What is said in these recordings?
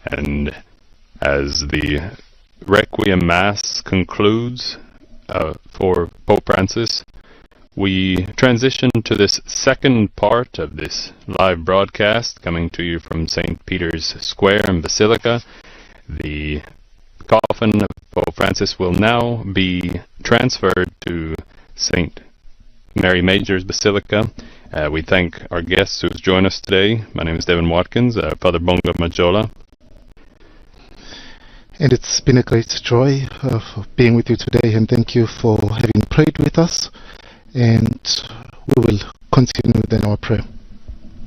And as the Requiem Mass concludes for Pope Francis, we transition to this second part of this live broadcast coming to you from St. Peter's Square in Basilica. The coffin of Pope Francis will now be transferred to St. Mary Major's Basilica. We thank our guests who have joined us today. My name is Devin Watkins, Father Bonga Majola. And it's been a great joy of being with you today, and thank you for having prayed with us. And we will continue then our prayer.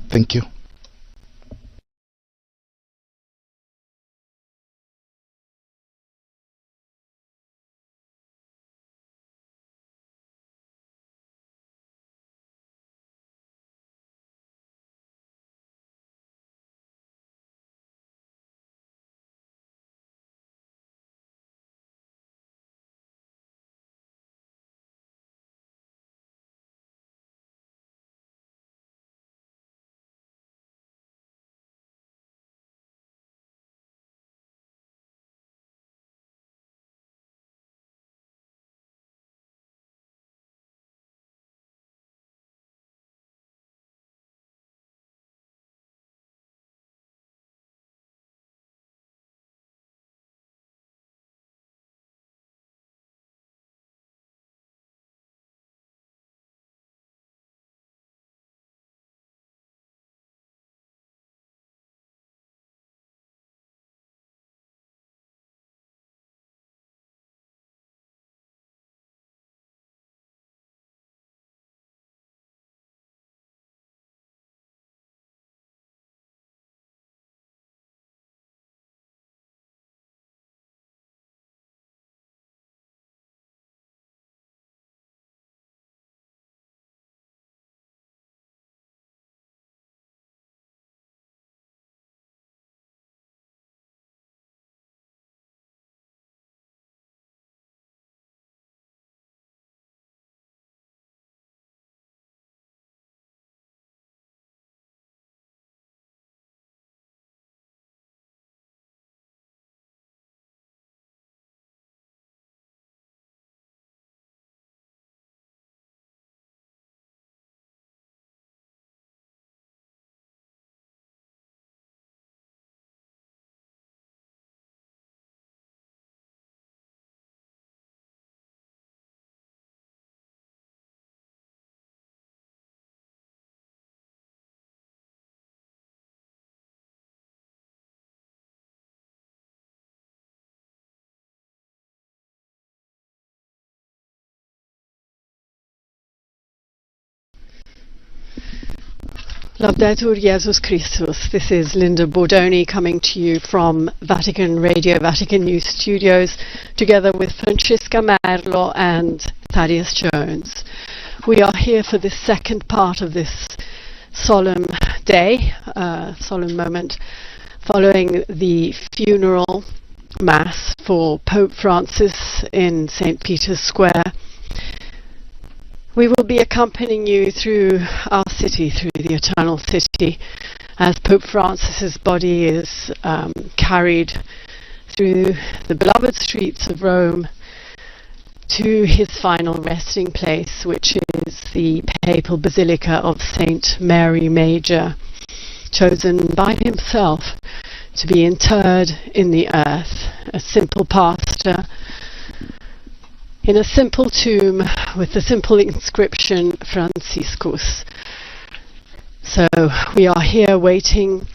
Thank you. Laudetur Jesus Christus. This is Linda Bordoni coming to you from Vatican Radio, Vatican News Studios, together with Francesca Merlo and Thaddeus Jones. We are here for the second part of this solemn day, solemn moment, following the funeral Mass for Pope Francis in St. Peter's Square. We will be accompanying you through our city, through the Eternal City, as Pope Francis's body is carried through the beloved streets of Rome to his final resting place, which is the Papal Basilica of St. Mary Major, chosen by himself to be interred in the earth, a simple pastor, in a simple tomb with the simple inscription Franciscus. So we are here waiting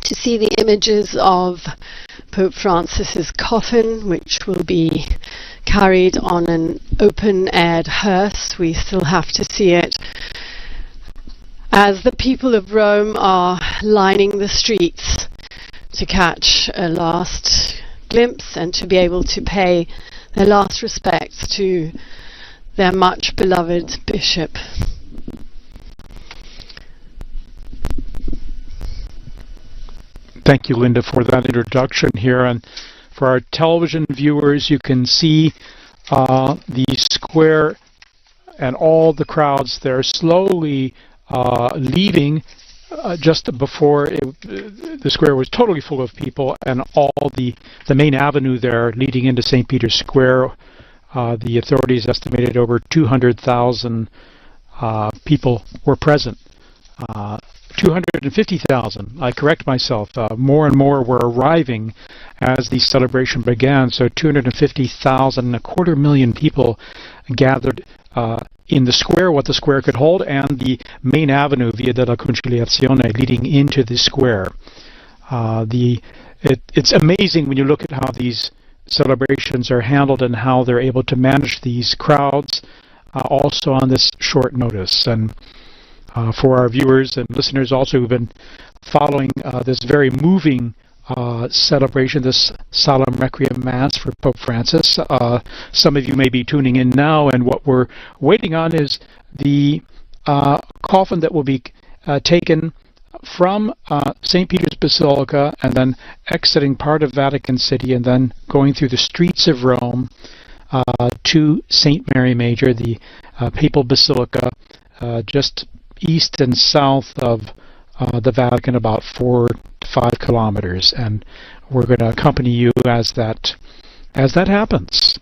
to see the images of Pope Francis's coffin, which will be carried on an open-aired hearse. We still have to see it, as the people of Rome are lining the streets to catch a last glimpse and to be able to pay their last respects to their much beloved bishop. Thank you, Linda, for that introduction here. And for our television viewers, you can see the square and all the crowds there slowly leaving just before the square was totally full of people, and all the main avenue there leading into St. Peter's Square, the authorities estimated over 200,000 people were present. 250,000, I correct myself, more and more were arriving as the celebration began, so 250,000, a quarter million people gathered in the square, what the square could hold, and the main avenue, Via della Conciliazione, leading into the square. It's amazing when you look at how these celebrations are handled and how they're able to manage these crowds also on this short notice. And for our viewers and listeners also who've been following this very moving celebration, this solemn requiem mass for Pope Francis. Some of you may be tuning in now, and what we're waiting on is the coffin that will be taken from St. Peter's Basilica and then exiting part of Vatican City and then going through the streets of Rome to St. Mary Major, the Papal Basilica, just east and south of the Vatican, about 4 to 5 kilometers, and we're going to accompany you as that happens.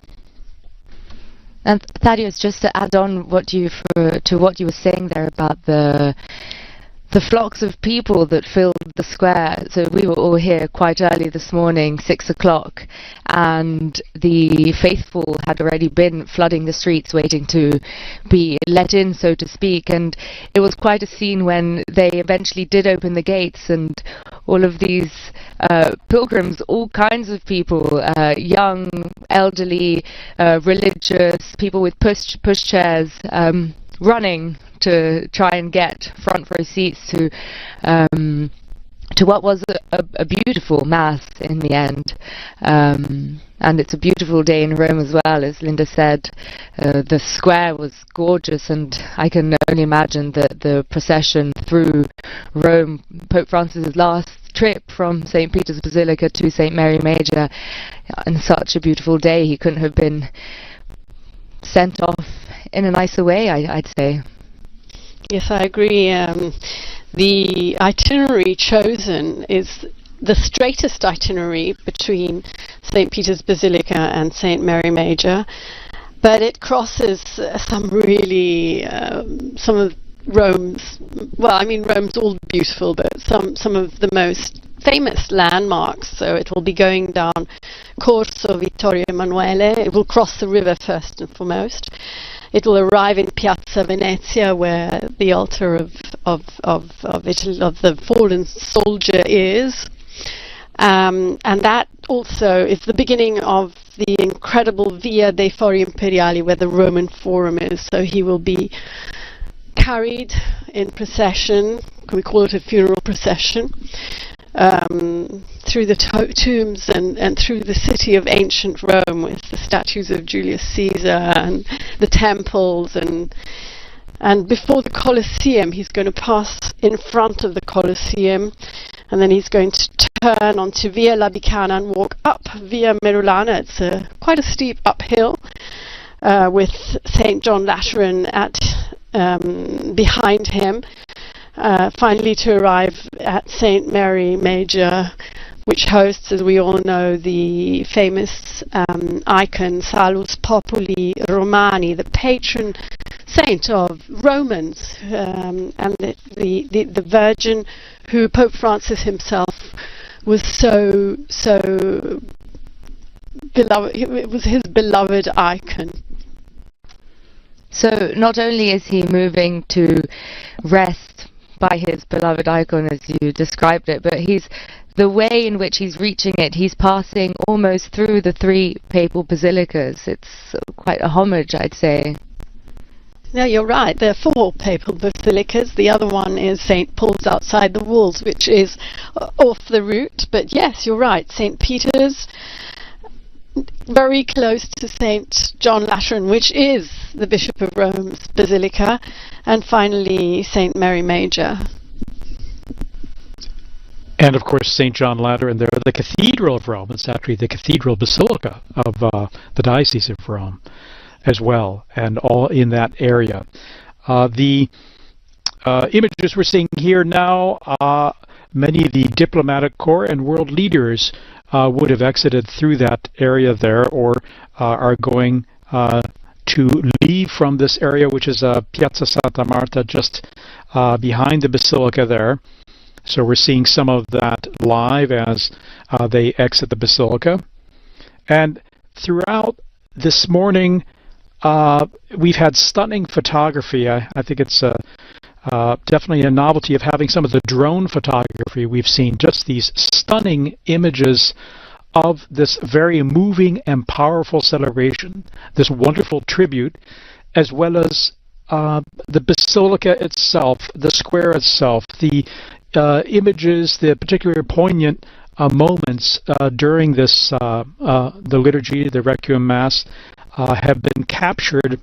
And Thaddeus, just to add on to what you were saying there about the flocks of people that filled the square. So we were all here quite early this morning, 6 o'clock, and the faithful had already been flooding the streets waiting to be let in, so to speak. And it was quite a scene when they eventually did open the gates, and all of these pilgrims, all kinds of people, young, elderly, religious, people with push chairs, running to try and get front row seats to what was a beautiful mass in the end. And it's a beautiful day in Rome as well, as Linda said. The square was gorgeous, and I can only imagine that the procession through Rome, Pope Francis's last trip from St. Peter's Basilica to St. Mary Major, on such a beautiful day, he couldn't have been sent off in a nicer way, I'd say. Yes, I agree. The itinerary chosen is the straightest itinerary between St. Peter's Basilica and St. Mary Major, but it crosses some of Rome's, Rome's all beautiful, but some of the most famous landmarks. So it will be going down Corso Vittorio Emanuele. It will cross the river first and foremost. It will arrive in Piazza Venezia, where the altar of the fallen soldier is, and that also is the beginning of the incredible Via dei Fori Imperiali, where the Roman Forum is. So he will be carried in procession. We call it a funeral procession. Through the tombs and through the city of ancient Rome, with the statues of Julius Caesar and the temples, and before the Colosseum. He's going to pass in front of the Colosseum, and then he's going to turn onto Via Labicana and walk up Via Merulana. It's quite a steep uphill, with St. John Lateran behind him. Finally to arrive at St. Mary Major, which hosts, as we all know, the famous icon Salus Populi Romani, the patron saint of Romans, and the Virgin who Pope Francis himself was so beloved. It was his beloved icon. So not only is he moving to rest by his beloved icon, as you described it, but the way in which he's reaching it, he's passing almost through the 3 papal basilicas. It's quite a homage, I'd say. No, you're right. There are 4 papal basilicas. The other one is St. Paul's outside the walls, which is off the route. But yes, you're right. St. Peter's, very close to St. John Lateran, which is the Bishop of Rome's Basilica, and finally St. Mary Major. And of course, St. John Lateran, they're the Cathedral of Rome. It's actually the Cathedral Basilica of the Diocese of Rome as well, and all in that area. The images we're seeing here now, many of the diplomatic corps and world leaders would have exited through that area there, or are going to leave from this area, which is Piazza Santa Marta, just behind the Basilica there. So we're seeing some of that live as they exit the Basilica. And throughout this morning, we've had stunning photography. I think it's definitely a novelty of having some of the drone photography we've seen. Just these stunning images of this very moving and powerful celebration, this wonderful tribute, as well as the Basilica itself, the square itself, the images, the particularly poignant moments during this, the liturgy, the Requiem Mass, have been captured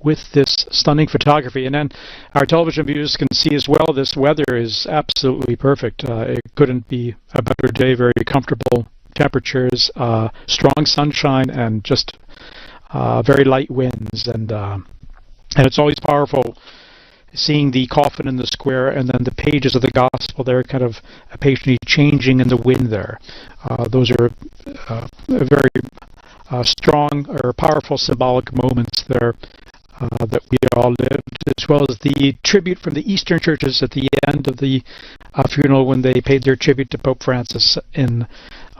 with this stunning photography. And then our television viewers can see as well, this weather is absolutely perfect. It couldn't be a better day, very comfortable temperatures, strong sunshine, and just very light winds. And it's always powerful seeing the coffin in the square and then the pages of the gospel there kind of patiently changing in the wind there. Those are very strong or powerful symbolic moments there that we all lived, as well as the tribute from the Eastern churches at the end of the funeral when they paid their tribute to Pope Francis in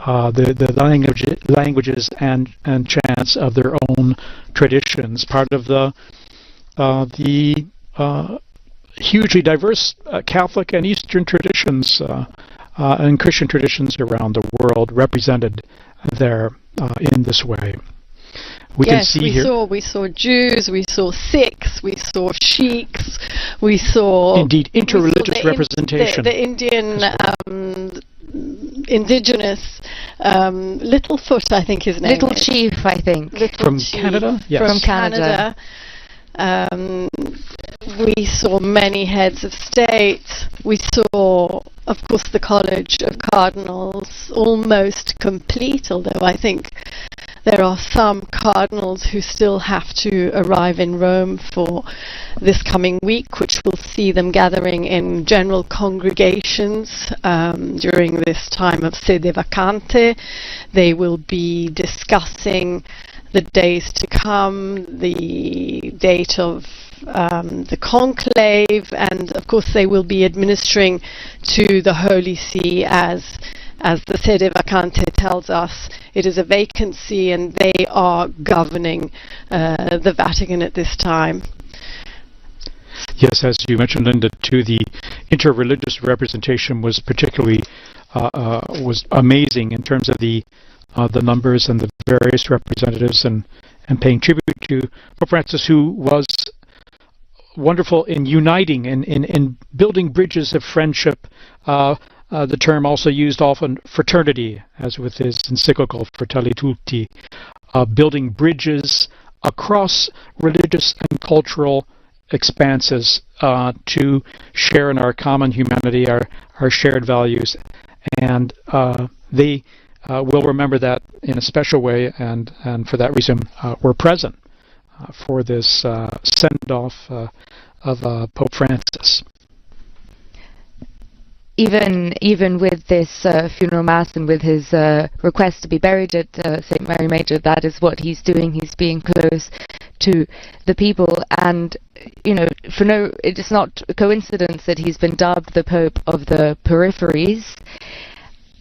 the languages and chants of their own traditions, part of the hugely diverse Catholic and Eastern traditions and Christian traditions around the world represented there in this way. We can see here. We saw Jews, we saw Sikhs, we saw Sheiks, we saw indeed interreligious representation. The Indian indigenous Littlefoot, I think his name Little is. Chief, I think. From Canada? Yes. From Canada. We saw many heads of state. We saw, of course, the College of Cardinals almost complete, although I think there are some cardinals who still have to arrive in Rome for this coming week, which will see them gathering in general congregations during this time of sede vacante. They will be discussing the days to come, the date of the conclave, and of course they will be administering to the Holy See as the sede vacante tells us. It is a vacancy and they are governing the Vatican at this time. Yes, as you mentioned, Linda, too, the interreligious representation was particularly was amazing in terms of the numbers and the various representatives and paying tribute to Pope Francis, who was wonderful in uniting and in building bridges of friendship. The term also used often fraternity, as with his encyclical Fratelli Tutti, building bridges across religious and cultural expanses to share in our common humanity, our shared values. And they will remember that in a special way, and for that reason we're present for this send-off of Pope Francis. Even with this funeral mass and with his request to be buried at St. Mary Major, that is what he's doing. He's being close to the people, and it is not a coincidence that he's been dubbed the Pope of the peripheries.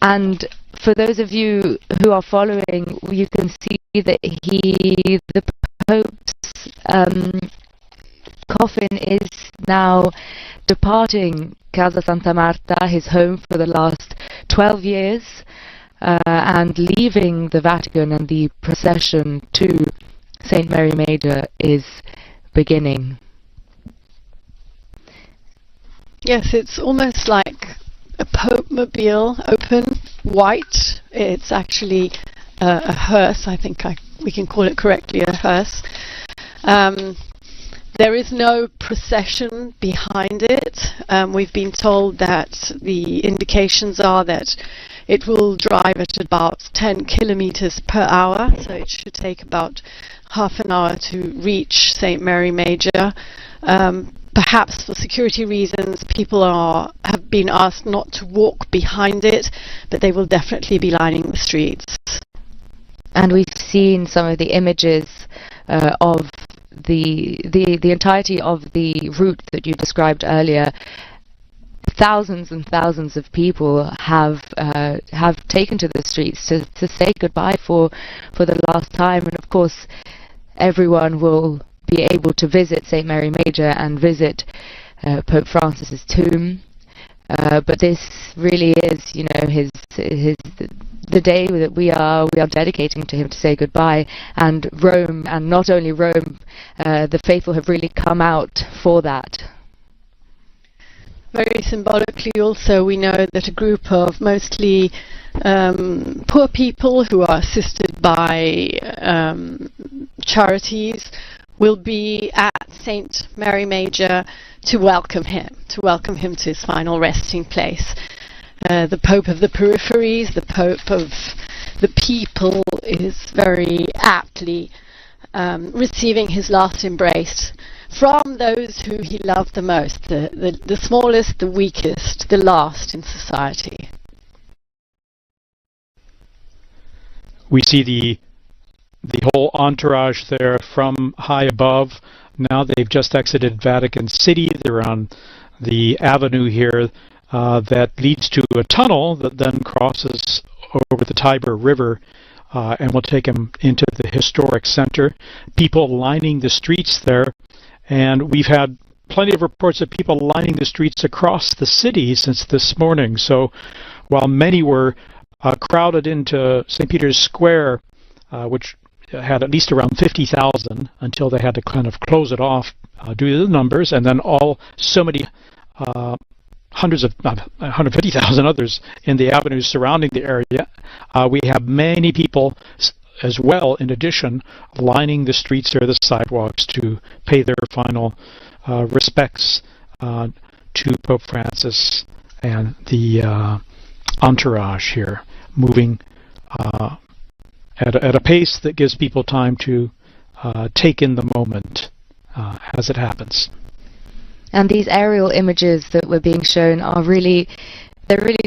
And for those of you who are following, you can see that the Pope's coffin is now departing Casa Santa Marta, his home for the last 12 years, and leaving the Vatican, and the procession to St. Mary Major is beginning. Yes, it's almost like a Pope-mobile, open, white. It's actually a hearse, I think we can call it correctly, a hearse. There is no procession behind it. We've been told that the indications are that it will drive at about 10 kilometers per hour, so it should take about half an hour to reach St. Mary Major. perhaps for security reasons, people have been asked not to walk behind it, but they will definitely be lining the streets. And we've seen some of the images of the entirety of the route that you described earlier. Thousands and thousands of people have taken to the streets to say goodbye for the last time, and of course everyone will be able to visit St. Mary Major and visit Pope Francis's tomb. But this really is, the day that we are dedicating to him to say goodbye. And Rome, and not only Rome, the faithful have really come out for that. Very symbolically also, we know that a group of mostly poor people who are assisted by charities will be at St. Mary Major to welcome him to his final resting place. The Pope of the peripheries, the Pope of the people, is very aptly receiving his last embrace from those who he loved the most, the smallest, the weakest, the last in society. We see the whole entourage there from high above. Now they've just exited Vatican City. They're on the avenue here that leads to a tunnel that then crosses over the Tiber River and will take them into the historic center. People lining the streets there, and we've had plenty of reports of people lining the streets across the city since this morning. So while many were crowded into St. Peter's Square, which had at least around 50,000 until they had to kind of close it off due to the numbers, and then so many hundreds of 150,000 others in the avenues surrounding the area. We have many people as well, in addition, lining the streets or the sidewalks to pay their final respects to Pope Francis and the entourage here, moving at a pace that gives people time to take in the moment as it happens. And these aerial images that were being shown are really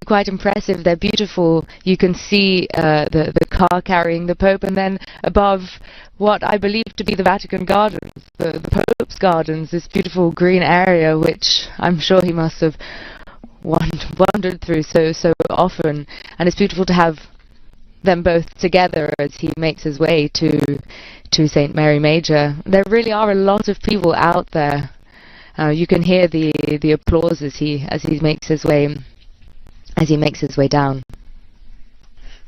quite impressive. They're beautiful. You can see the car carrying the Pope, and then above what I believe to be the Vatican Gardens, the Pope's Gardens, this beautiful green area, which I'm sure he must have wandered through so often. And it's beautiful to have them both together as he makes his way to St. Mary Major. There really are a lot of people out there. You can hear the applause as he makes his way down.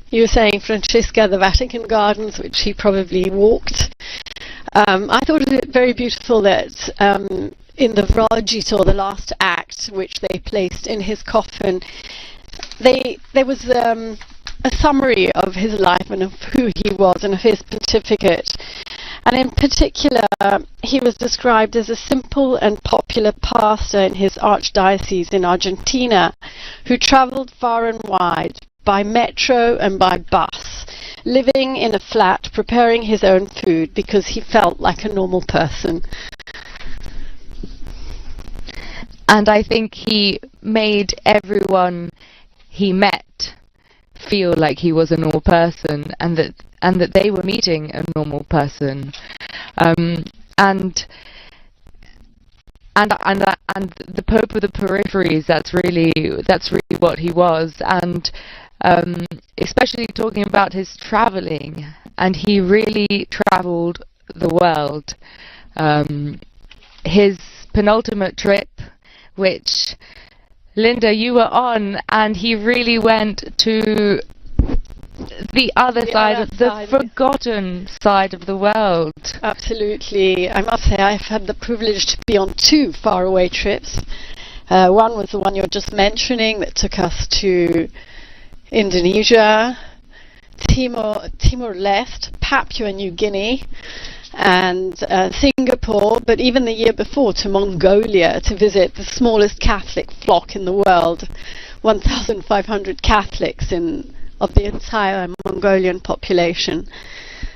You were saying, Francesca, the Vatican Gardens, which he probably walked. I thought it very beautiful that in the Vragito, the last act, which they placed in his coffin, there was a summary of his life and of who he was and of his pontificate. And in particular, he was described as a simple and popular pastor in his archdiocese in Argentina, who travelled far and wide by metro and by bus, living in a flat, preparing his own food because he felt like a normal person. And I think he made everyone he met feel like he was a normal person, and that they were meeting a normal person, and the Pope of the peripheries. That's really what he was, and especially talking about his traveling, and he really traveled the world. His penultimate trip, which Linda, you were on, and he really went to the other side, the forgotten side of the world. Absolutely. I must say I've had the privilege to be on 2 faraway trips. One was the one you're just mentioning that took us to Indonesia, Timor-Leste, Papua New Guinea, and Singapore, but even the year before to Mongolia to visit the smallest Catholic flock in the world, 1,500 Catholics of the entire Mongolian population.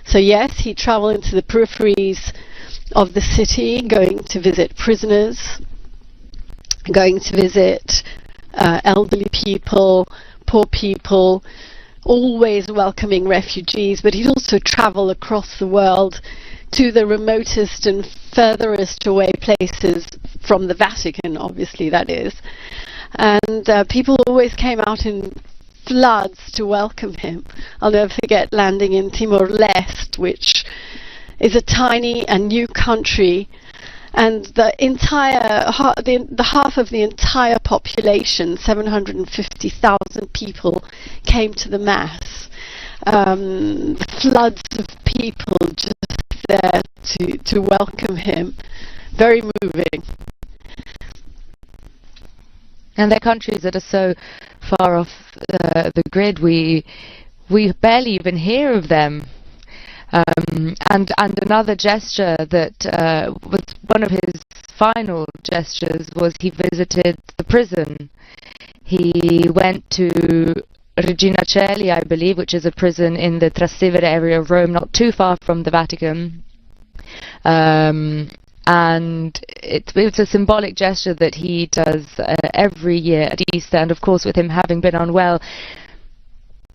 So yes, he travelled into the peripheries of the city, going to visit prisoners, going to visit elderly people, poor people, always welcoming refugees, but he'd also travel across the world to the remotest and furthest away places from the Vatican, obviously, that is. And people always came out in floods to welcome him. I'll never forget landing in Timor-Leste, which is a tiny and new country, and the half of the entire population, 750,000 people, came to the Mass. Floods of people just there to welcome him. Very moving. And they're countries that are so far off the grid, we barely even hear of them. And another gesture that was one of his final gestures was he visited the prison. He went to Regina Coeli, I believe, which is a prison in the Trastevere area of Rome, not too far from the Vatican. And it's a symbolic gesture that he does every year at Easter, and of course with him having been unwell,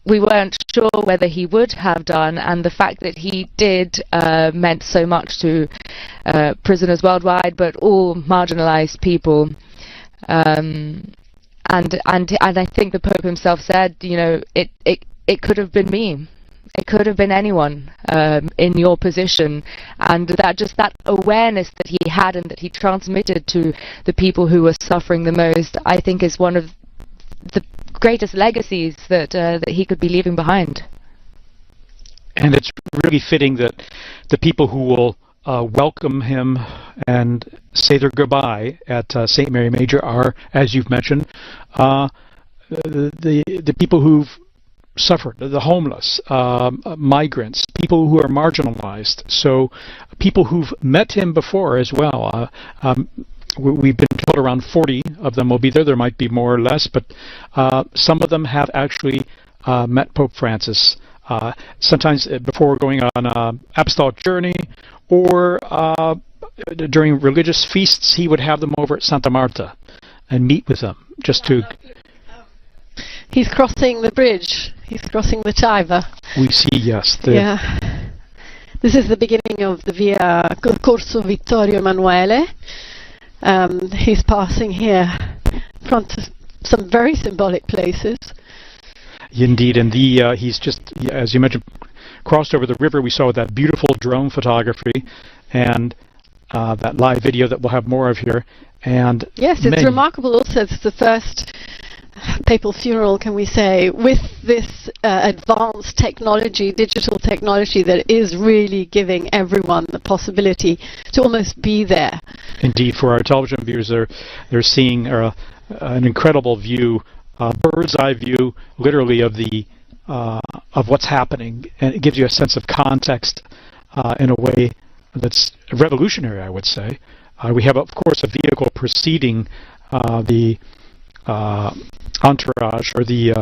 we weren't sure whether he would have done, and the fact that he did meant so much to prisoners worldwide, but all marginalized people. And I think the Pope himself said, you know, it could have been me. It could have been anyone in your position, and that awareness that he had and that he transmitted to the people who were suffering the most, I think is one of the greatest legacies that he could be leaving behind. And it's really fitting that the people who will welcome him and say their goodbye at St. Mary Major are, as you've mentioned, the people who've suffered, the homeless, migrants, people who are marginalized. So people who've met him before as well. We've been told around 40 of them will be there. There might be more or less, but some of them have actually met Pope Francis, sometimes before going on an apostolic journey, or during religious feasts. He would have them over at Santa Marta and meet with them just to... He's crossing the bridge. He's crossing the Tiber. We see, yes. Yeah. This is the beginning of the Via Corso Vittorio Emanuele. He's passing here in front of some very symbolic places. Indeed, and he's just, as you mentioned, crossed over the river. We saw that beautiful drone photography and that live video that we'll have more of here. And yes, it's remarkable also. It's the first papal funeral, can we say, with this advanced technology, digital technology, that is really giving everyone the possibility to almost be there. Indeed, for our television viewers, they're seeing an incredible view, bird's eye view, literally of what's happening, and it gives you a sense of context in a way that's revolutionary, I would say. We have, of course, a vehicle preceding the entourage, or the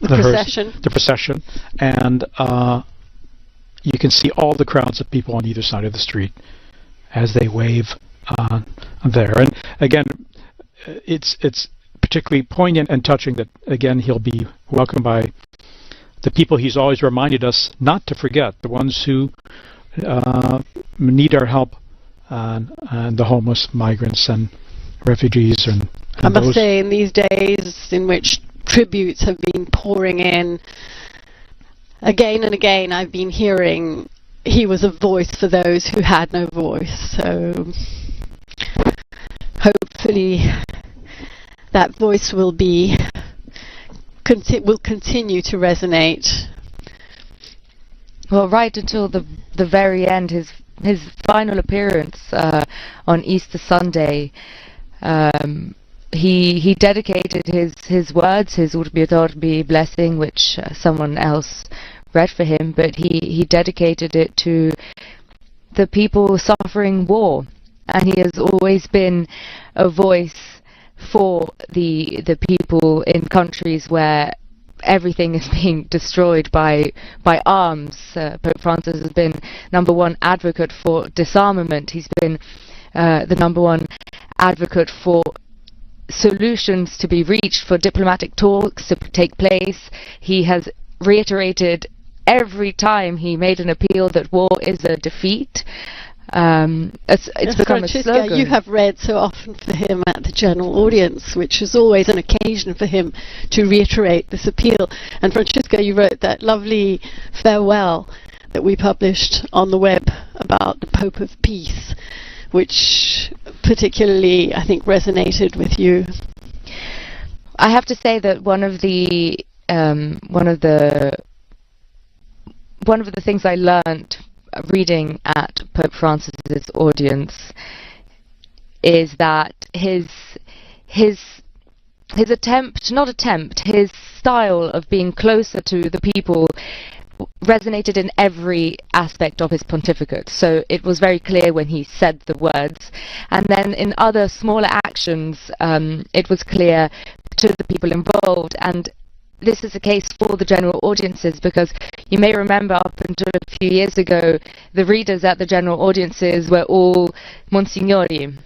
procession. The procession, and you can see all the crowds of people on either side of the street as they wave there. And again, it's particularly poignant and touching that, again, he'll be welcomed by the people he's always reminded us not to forget, the ones who need our help, and the homeless, migrants, and refugees. And I must say, in these days in which tributes have been pouring in, again and again I've been hearing he was a voice for those who had no voice. So hopefully that voice will continue to resonate. Well, right until the very end, his final appearance on Easter Sunday, he dedicated his words, his Urbi et Orbi blessing, which someone else read for him, but he dedicated it to the people suffering war, and he has always been a voice for the people in countries where everything is being destroyed by arms. Pope Francis has been #1 advocate for disarmament. He's been the #1 advocate for solutions to be reached, for diplomatic talks to take place. He has reiterated every time he made an appeal that war is a defeat. It's become a slogan. You have read so often for him at the general audience, which is always an occasion for him to reiterate this appeal. And Francesca, you wrote that lovely farewell that we published on the web about the Pope of Peace, which particularly, I think, resonated with you. I have to say that one of the things I learned reading at Pope Francis's audience is that his style of being closer to the people resonated in every aspect of his pontificate. So it was very clear when he said the words, and then in other smaller actions it was clear to the people involved. And this is the case for the general audiences, because you may remember up until a few years ago the readers at the general audiences were all Monsignori,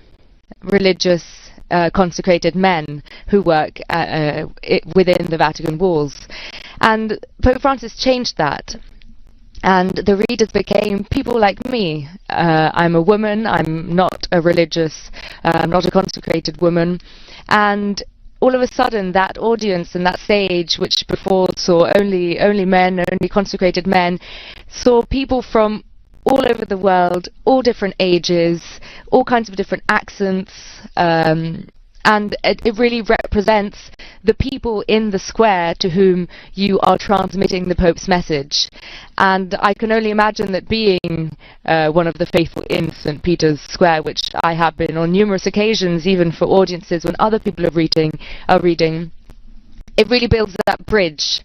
religious consecrated men who work within the Vatican walls. And Pope Francis changed that, and the readers became people like me. I'm a woman, I'm not a religious, I'm not a consecrated woman, and all of a sudden that audience and that stage, which before saw only men, only consecrated men, saw people from all over the world, all different ages, all kinds of different accents, and it really represents the people in the square to whom you are transmitting the Pope's message. And I can only imagine that being one of the faithful in St. Peter's Square, which I have been on numerous occasions, even for audiences when other people are reading, it really builds that bridge.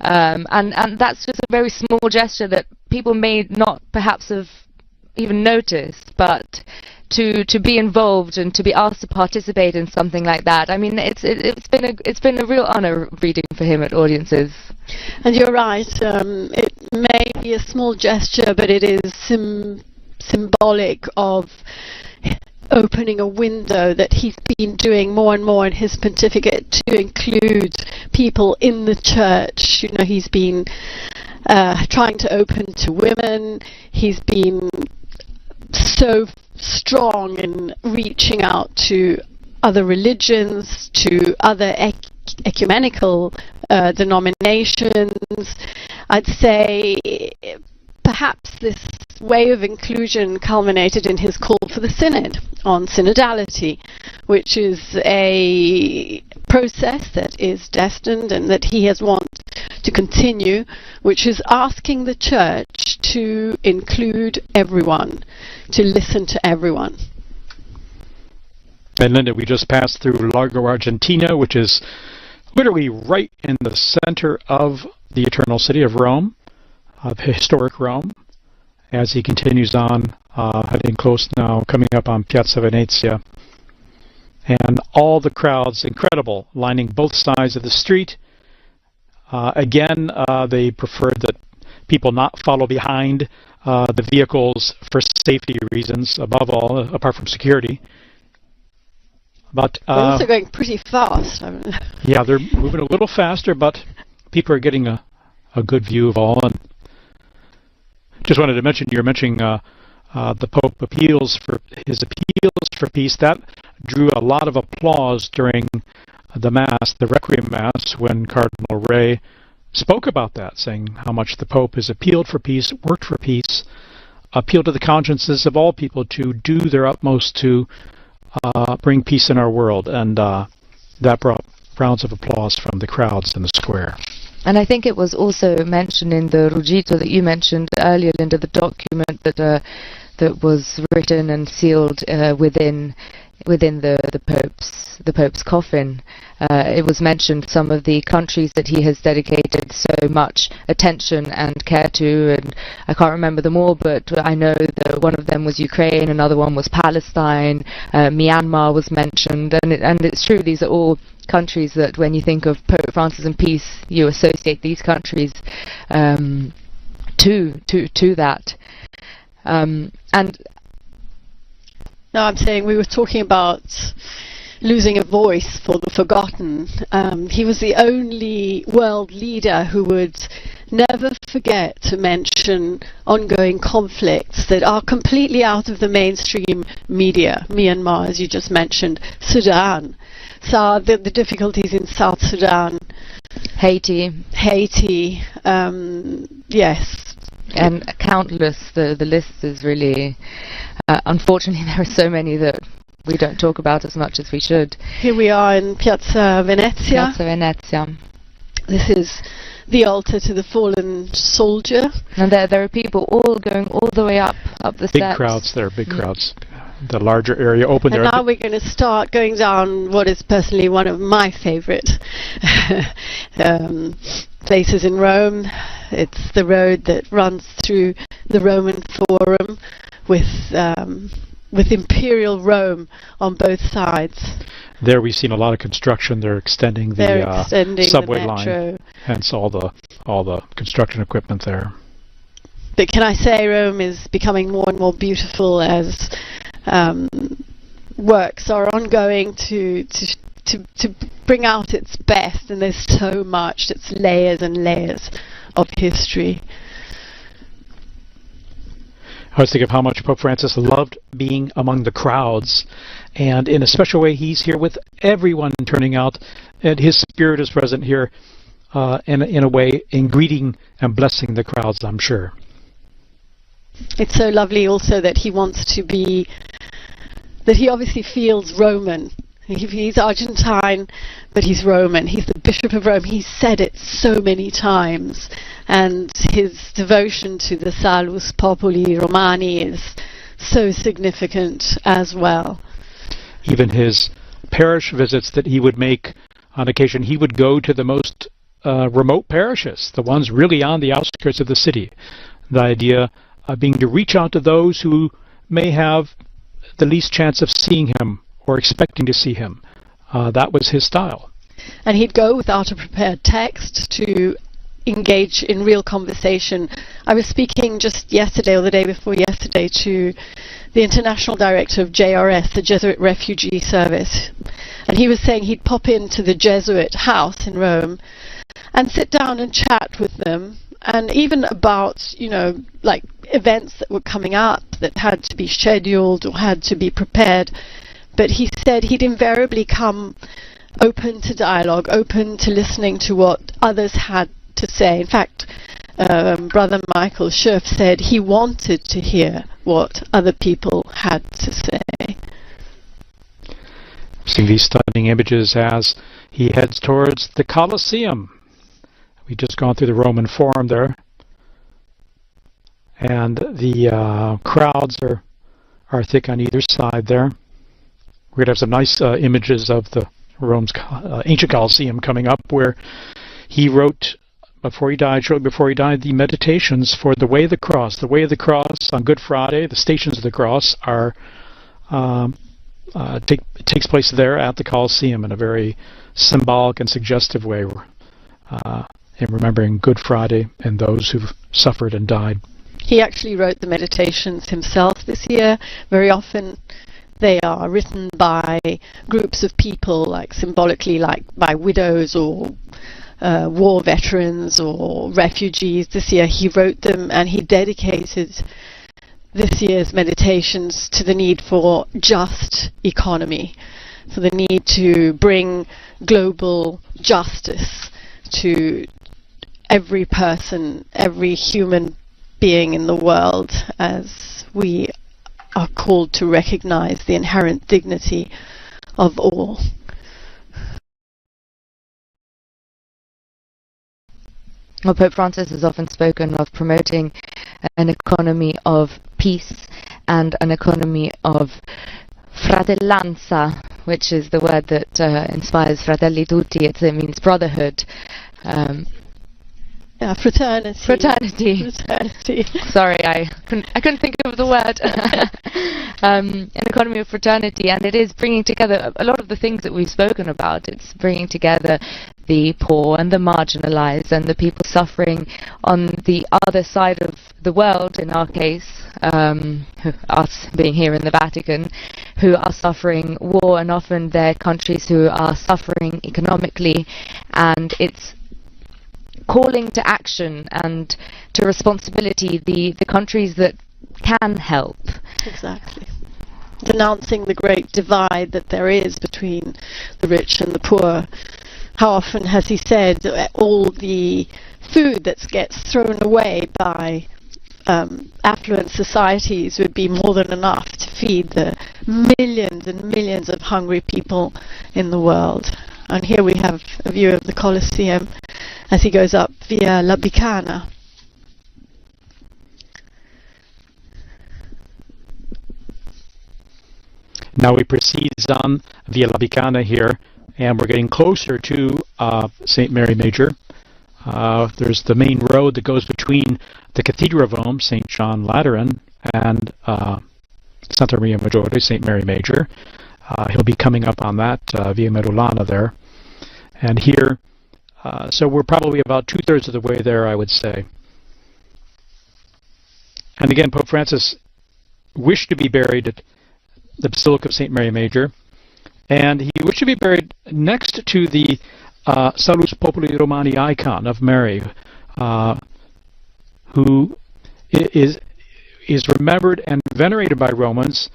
And that's just a very small gesture that people may not perhaps have even noticed, but to be involved and to be asked to participate in something like that, I mean, it's been a real honor reading for him at audiences. And you're right, it may be a small gesture, but it is symbolic of opening a window that he's been doing more and more in his pontificate to include people in the church. You know, he's been trying to open to women. He's been so strong in reaching out to other religions, to other ecumenical denominations. I'd say perhaps this way of inclusion culminated in his call for the Synod on synodality, which is a process that is destined and that he has wanted to continue, which is asking the Church to include everyone, to listen to everyone. And Linda, we just passed through Largo Argentina, which is literally right in the center of the Eternal City of Rome, of historic Rome, as he continues on, heading close now, coming up on Piazza Venezia. And all the crowds, incredible, lining both sides of the street. Again, they preferred that people not follow behind the vehicles for safety reasons, above all, apart from security. But they're also going pretty fast. Yeah, they're moving a little faster, but people are getting a good view of all. And just wanted to mention, you're mentioning the Pope appeals for peace. That drew a lot of applause during the Mass, the Requiem Mass, when Cardinal Ray spoke about that, saying how much the Pope has appealed for peace, worked for peace, appealed to the consciences of all people to do their utmost to bring peace in our world. And that brought rounds of applause from the crowds in the square. And I think it was also mentioned in the Ruggito that you mentioned earlier, Linda, the document that was written and sealed within the Pope's coffin. It was mentioned some of the countries that he has dedicated so much attention and care to, and I can't remember them all, but I know that one of them was Ukraine, another one was Palestine, Myanmar was mentioned, and it's true, these are all countries that when you think of Pope Francis and peace, you associate these countries to that. And no, I'm saying we were talking about losing a voice for the forgotten. He was the only world leader who would never forget to mention ongoing conflicts that are completely out of the mainstream media. Myanmar, as you just mentioned, Sudan. So the difficulties in South Sudan. Haiti. Yes. And countless. The list is really... unfortunately, there are so many that we don't talk about as much as we should. Here we are in Piazza Venezia. Piazza Venezia. This is the altar to the fallen soldier. And there are people all going all the way up the steps. Big crowds there, big crowds. The larger area open and there. Now we're going to start going down what is personally one of my favorite places in Rome. It's the road that runs through the Roman Forum with Imperial Rome on both sides. There we've seen a lot of construction. They're extending the subway line, hence all the construction equipment there. But can I say Rome is becoming more and more beautiful as works are ongoing to bring out its best, and there's so much. It's layers and layers of history. I was thinking of how much Pope Francis loved being among the crowds, and in a special way he's here with everyone turning out, and his spirit is present here in a way in greeting and blessing the crowds, I'm sure. It's so lovely also that he wants to be, that he obviously feels Roman. He's Argentine, but he's Roman. He's the Bishop of Rome. He's said it so many times. And his devotion to the Salus Populi Romani is so significant as well. Even his parish visits that he would make on occasion, he would go to the most remote parishes, the ones really on the outskirts of the city. The idea being to reach out to those who may have the least chance of seeing him or expecting to see him. That was his style. And he'd go without a prepared text to engage in real conversation. I was speaking just yesterday or the day before yesterday to the international director of JRS, the Jesuit Refugee Service, and he was saying he'd pop into the Jesuit house in Rome and sit down and chat with them, and even about, like events that were coming up that had to be scheduled or had to be prepared. But he said he'd invariably come open to dialogue, open to listening to what others had to say. In fact, Brother Michael Scherf said he wanted to hear what other people had to say. Seeing these stunning images as he heads towards the Colosseum. We've just gone through the Roman Forum there. And the crowds are thick on either side there. We're going to have some nice images of the Rome's ancient Colosseum coming up, where he wrote, shortly before he died, the meditations for the Way of the Cross. The Way of the Cross on Good Friday, the Stations of the Cross, takes place there at the Colosseum in a very symbolic and suggestive way, in remembering Good Friday and those who've suffered and died. He actually wrote the meditations himself this year. Very often they are written by groups of people, like symbolically, like by widows or war veterans or refugees. This year he wrote them, and he dedicated this year's meditations to the need for just economy, for the need to bring global justice to every person, every human being in the world, as we are called to recognize the inherent dignity of all. Well, Pope Francis has often spoken of promoting an economy of peace and an economy of fratellanza, which is the word that inspires Fratelli Tutti. It means brotherhood. Fraternity. Sorry, I couldn't think of the word. An economy of fraternity, and it is bringing together a lot of the things that we've spoken about. It's bringing together the poor and the marginalized and the people suffering on the other side of the world, in our case, us being here in the Vatican, who are suffering war, and often they're countries who are suffering economically, and it's calling to action and to responsibility the countries that can help. Exactly. Denouncing the great divide that there is between the rich and the poor. How often has he said all the food that gets thrown away by affluent societies would be more than enough to feed the millions and millions of hungry people in the world. And here we have a view of the Colosseum as he goes up via La Bicana. Now we proceed on via La Bicana here, and we're getting closer to St. Mary Major. There's the main road that goes between the Cathedral of Rome, St. John Lateran, and Santa Maria Maggiore, St. Mary Major. He'll be coming up on that via Merulana there. And here, so we're probably about 2/3 of the way there, I would say. And again, Pope Francis wished to be buried at the Basilica of St. Mary Major, and he wished to be buried next to the Salus Populi Romani icon of Mary, who is remembered and venerated by Romans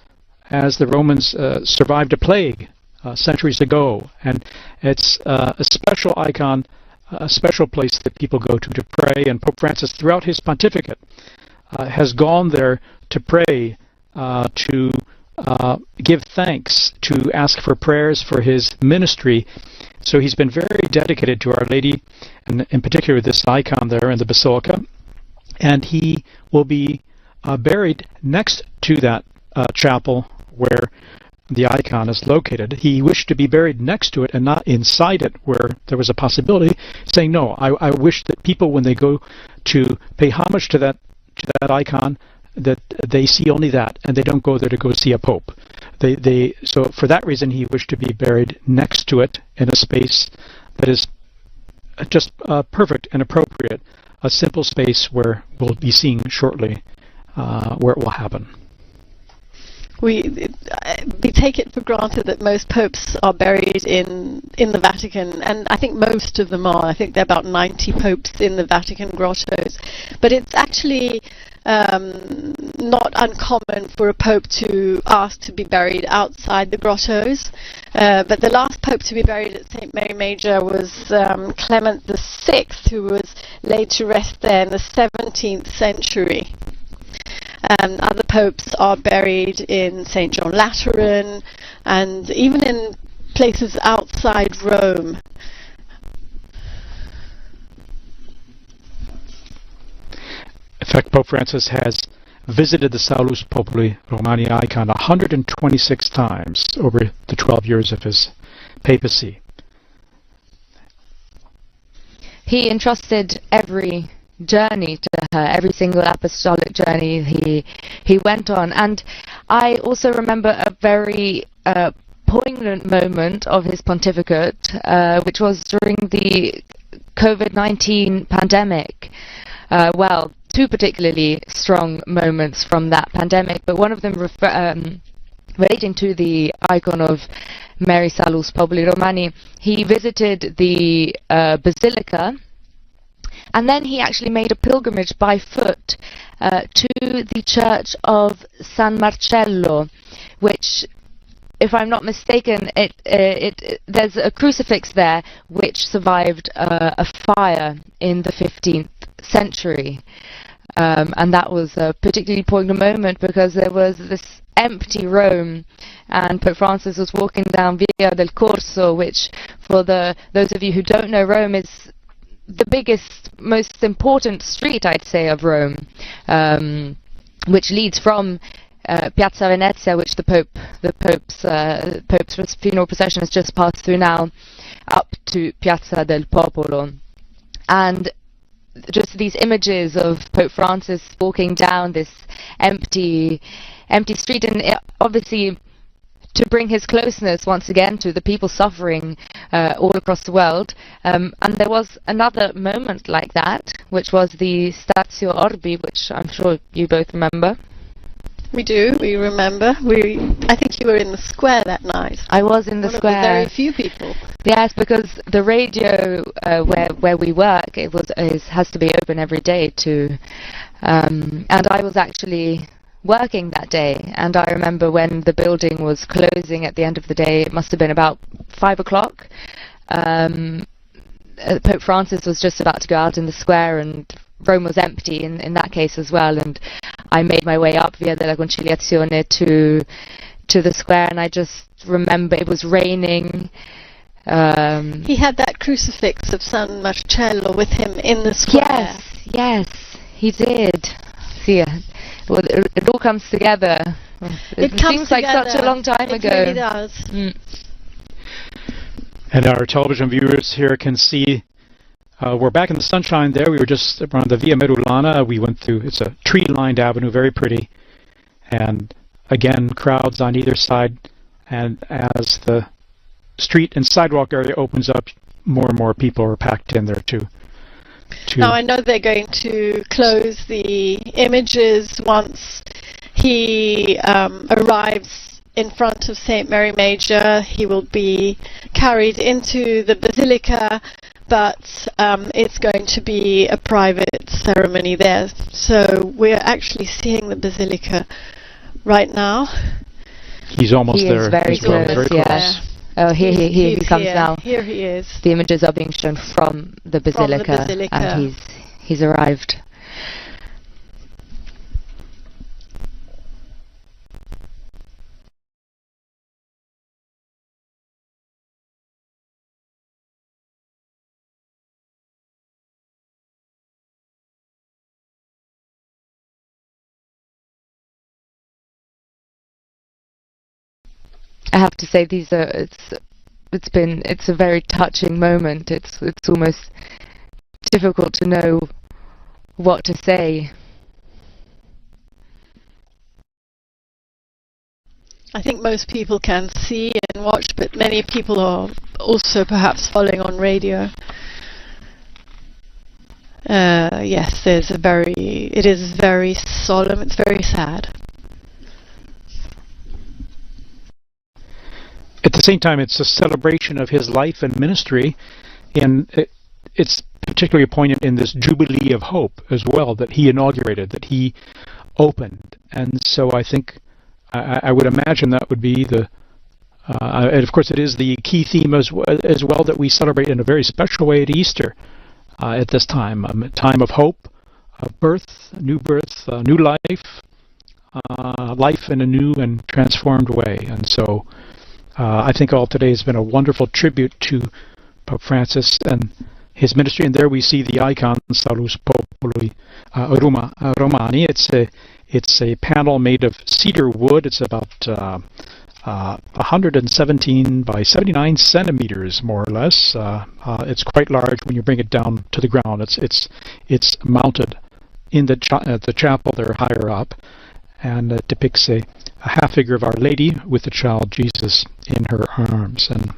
as the Romans survived a plague centuries ago, and it's a special icon, a special place that people go to pray, and Pope Francis throughout his pontificate has gone there to pray, to give thanks, to ask for prayers for his ministry. So he's been very dedicated to Our Lady, and in particular this icon there in the Basilica, and he will be buried next to that chapel where the icon is located. He wished to be buried next to it and not inside it, where there was a possibility, saying, no, I wish that people, when they go to pay homage to that icon, that they see only that, and they don't go there to go see a pope. So for that reason, he wished to be buried next to it in a space that is just perfect and appropriate, a simple space where we'll be seeing shortly where it will happen. We take it for granted that most popes are buried in the Vatican, and I think most of them are. I think there are about 90 popes in the Vatican grottos. But it's actually not uncommon for a pope to ask to be buried outside the grottos. But the last pope to be buried at St. Mary Major was Clement VI, who was laid to rest there in the 17th century. Other popes are buried in St. John Lateran, and even in places outside Rome. In fact, Pope Francis has visited the Salus Populi Romani icon 126 times over the 12 years of his papacy. He entrusted every journey to her, every single apostolic journey he went on. And I also remember a very poignant moment of his pontificate, which was during the COVID-19 pandemic. Well, two particularly strong moments from that pandemic, but one of them relating to the icon of Mary Salus Populi Romani. He visited the Basilica, and then he actually made a pilgrimage by foot to the church of San Marcello, which, if I'm not mistaken, there's a crucifix there which survived a fire in the 15th century. And that was a particularly poignant moment because there was this empty Rome, and Pope Francis was walking down Via del Corso, which, for those of you who don't know, Rome is the biggest, most important street, I'd say, of Rome, which leads from Piazza Venezia, which the Pope's funeral procession has just passed through now, up to Piazza del Popolo. And just these images of Pope Francis walking down this empty street, and obviously to bring his closeness once again to the people suffering all across the world. And there was another moment like that, which was the Statio Orbi, which I'm sure you both remember. We do. We remember. I think you were in the square that night. I was in the One square. Of the very few people. Yes, because the radio where we work has to be open every day and I was actually working that day, and I remember when the building was closing at the end of the day. It must have been about 5 o'clock. Pope Francis was just about to go out in the square, and Rome was empty in that case as well, and I made my way up Via della Conciliazione to the square, and I just remember it was raining. He had that crucifix of San Marcello with him in the square. Yes, he did. See, it all comes together. It seems like such a long time ago. It really does. And our television viewers here can see we're back in the sunshine there. We were just around the Via Merulana. We went through, it's a tree-lined avenue, very pretty. And again, crowds on either side. And as the street and sidewalk area opens up, more and more people are packed in there too. Now I know they're going to close the images once he arrives in front of St. Mary Major. He will be carried into the Basilica, but it's going to be a private ceremony there. So we're actually seeing the Basilica right now. He's almost there. Is very close, very close. Oh, here he comes here. now. Here he is. The images are being shown from the Basilica, and he's arrived. I have to say it's a very touching moment. It's almost difficult to know what to say. I think most people can see and watch, but many people are also perhaps following on radio. Yes, it is very solemn, it's very sad. At the same time, it's a celebration of his life and ministry, and it's particularly poignant in this Jubilee of Hope as well that he inaugurated, that he opened. And so I think, I would imagine that would be and of course it is the key theme as well that we celebrate in a very special way at Easter at this time, a time of hope, of birth, new life, life in a new and transformed way. And so I think all today has been a wonderful tribute to Pope Francis and his ministry. And there we see the icon Salus Populi Romani. It's a panel made of cedar wood. It's about 117 by 79 centimeters, more or less. It's quite large when you bring it down to the ground. It's mounted in the chapel there higher up, and it depicts a half figure of Our Lady with the child Jesus in her arms. And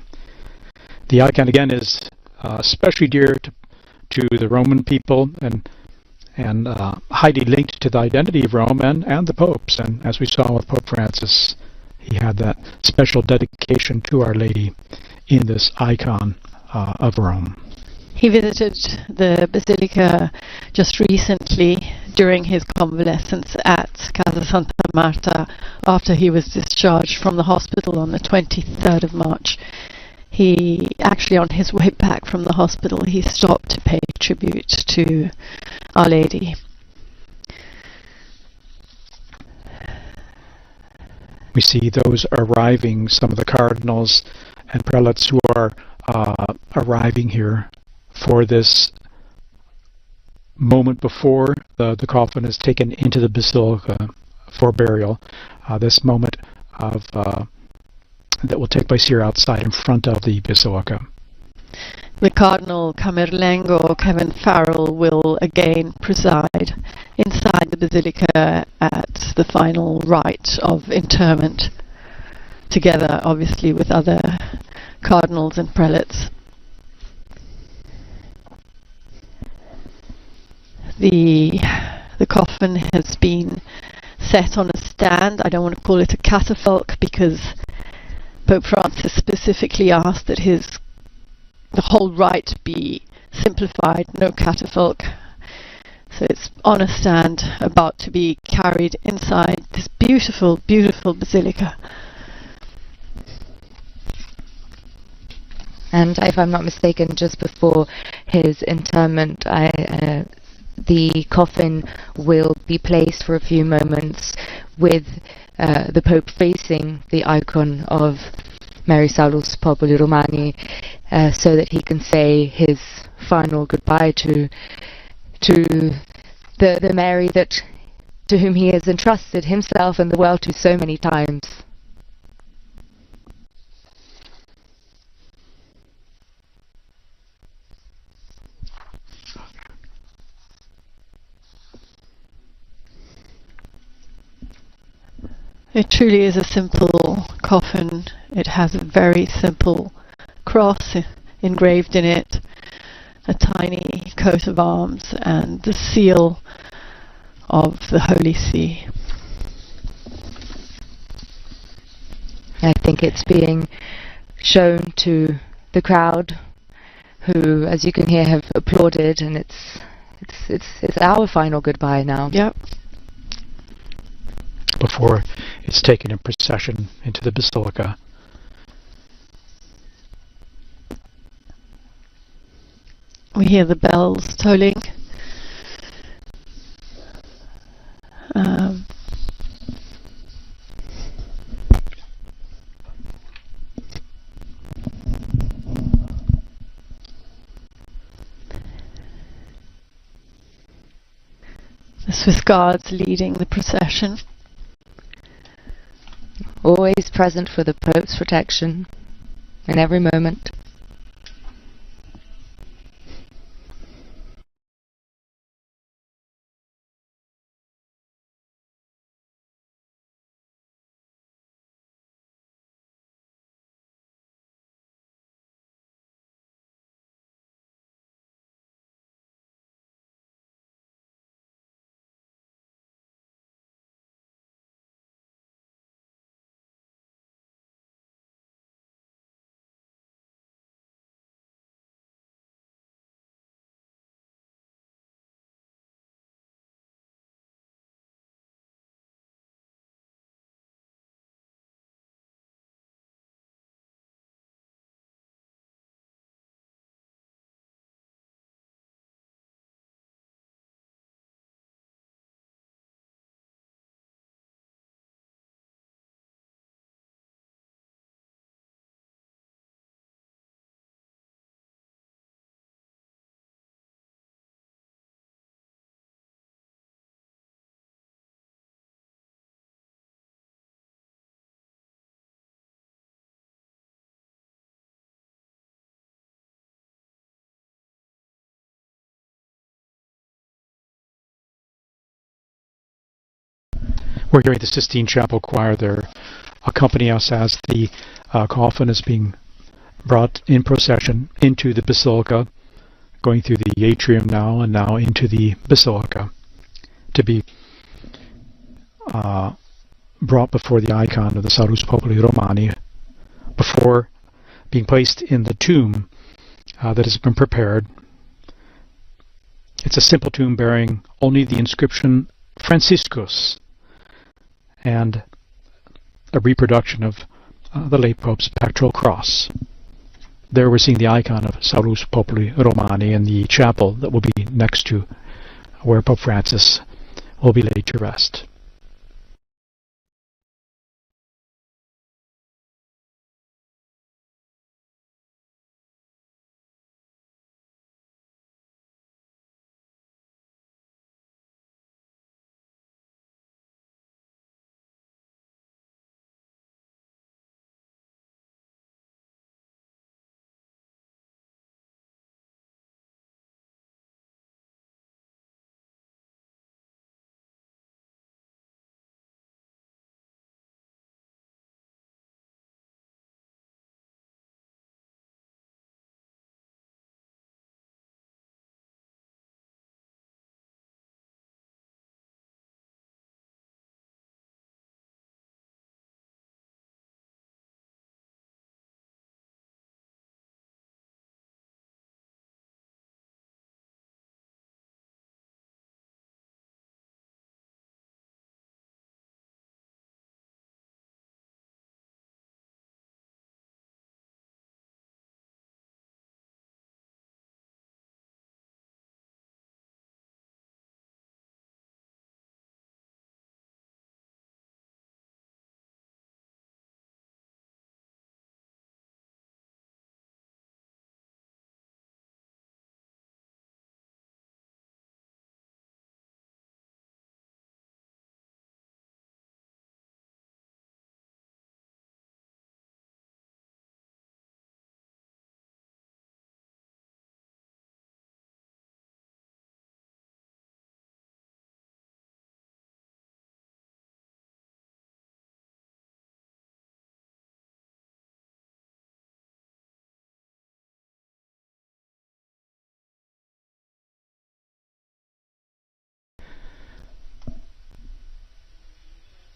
the icon again is especially dear to the Roman people and highly linked to the identity of Rome and the popes. And as we saw with Pope Francis, he had that special dedication to Our Lady in this icon of Rome. He visited the Basilica just recently during his convalescence at Casa Santa Marta after he was discharged from the hospital on the 23rd of March. He actually, on his way back from the hospital, he stopped to pay tribute to Our Lady. We see those arriving, some of the cardinals and prelates who are arriving here for this moment before the coffin is taken into the basilica for burial. This moment of that will take place here outside in front of the basilica. The Cardinal Camerlengo, Kevin Farrell, will again preside inside the basilica at the final rite of interment, together obviously with other cardinals and prelates. The coffin has been set on a stand. I don't want to call it a catafalque because Pope Francis specifically asked that the whole rite be simplified, no catafalque. So it's on a stand, about to be carried inside this beautiful, beautiful basilica. And if I'm not mistaken, just before his interment, the coffin will be placed for a few moments with the Pope facing the icon of Mary Salus Populi Romani, so that he can say his final goodbye to the Mary to whom he has entrusted himself and the world to so many times. It truly is a simple coffin. It has a very simple cross engraved in it, a tiny coat of arms, and the seal of the Holy See. I think it's being shown to the crowd, who, as you can hear, have applauded, and it's our final goodbye now. Yep. Before it's taken in procession into the basilica. We hear the bells tolling. The Swiss Guards leading the procession. Always present for the Pope's protection in every moment. We're hearing the Sistine Chapel Choir there accompany us as the coffin is being brought in procession into the basilica, going through the atrium now and now into the basilica to be brought before the icon of the Salus Populi Romani before being placed in the tomb that has been prepared. It's a simple tomb bearing only the inscription Franciscus and a reproduction of the late Pope's pectoral cross. There we're seeing the icon of Salus Populi Romani in the chapel that will be next to where Pope Francis will be laid to rest.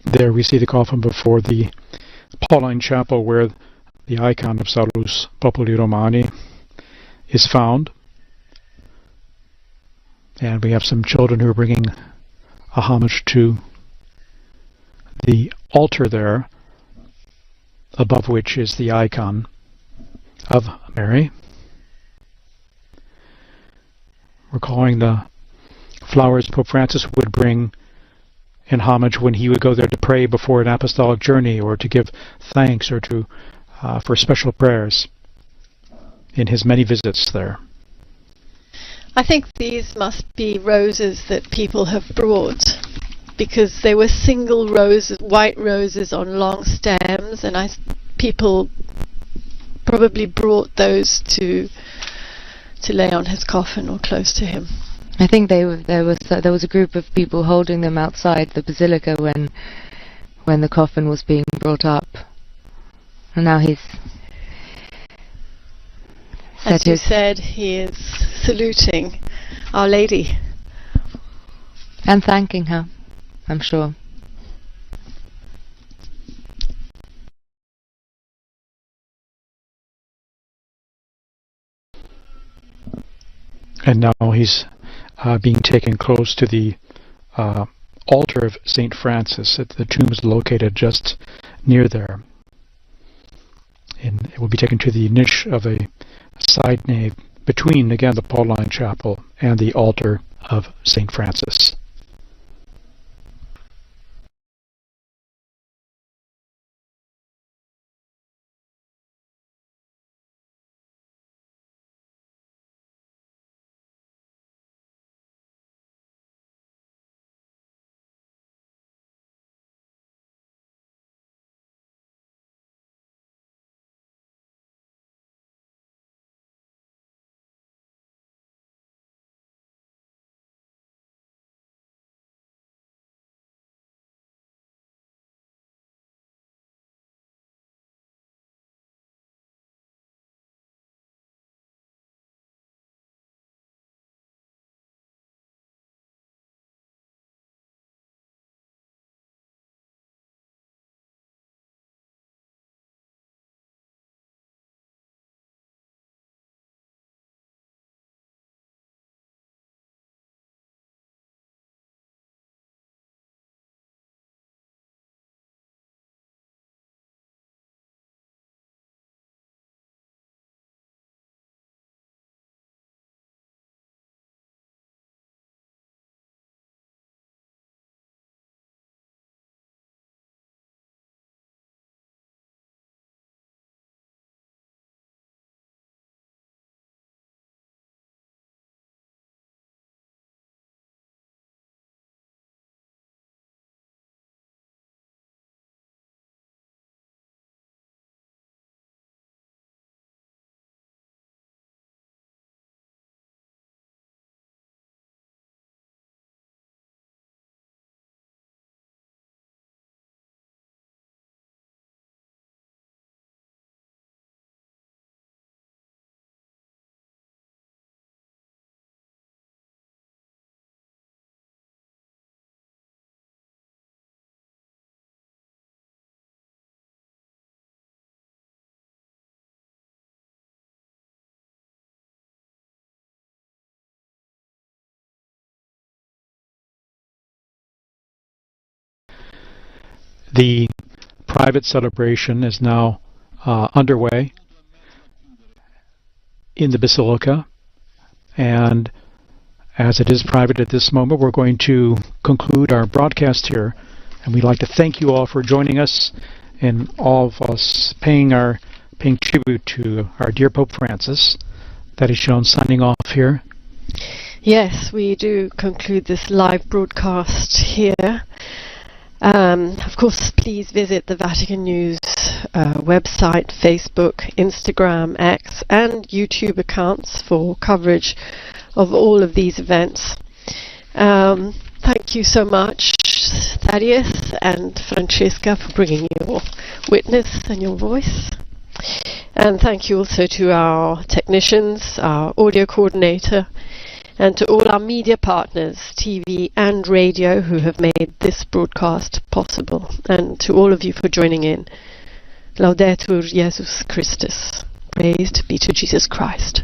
There we see the coffin before the Pauline Chapel where the icon of Salus Populi Romani is found. And we have some children who are bringing a homage to the altar there, above which is the icon of Mary. Recalling the flowers Pope Francis would bring in homage when he would go there to pray before an apostolic journey, or to give thanks, or to for special prayers in his many visits there. I think these must be roses that people have brought, because they were single roses, white roses on long stems, and people probably brought those to lay on his coffin or close to him. I think there was a group of people holding them outside the basilica when the coffin was being brought up, and now he's. As you said, he is saluting Our Lady and thanking her, I'm sure. And now he's being taken close to the altar of St. Francis. The tomb is located just near there. And it will be taken to the niche of a side nave between, again, the Pauline Chapel and the altar of St. Francis. The private celebration is now underway in the Basilica, and as it is private at this moment, we're going to conclude our broadcast here, and we'd like to thank you all for joining us, and all of us paying tribute to our dear Pope Francis. That is shown signing off here. Yes, we do conclude this live broadcast here. Of course, please visit the Vatican News website, Facebook, Instagram, X, and YouTube accounts for coverage of all of these events. Thank you so much, Thaddeus and Francesca, for bringing your witness and your voice. And thank you also to our technicians, our audio coordinator, and to all our media partners, TV and radio, who have made this broadcast possible, and to all of you for joining in. Laudetur Jesus Christus. Praised be to Jesus Christ.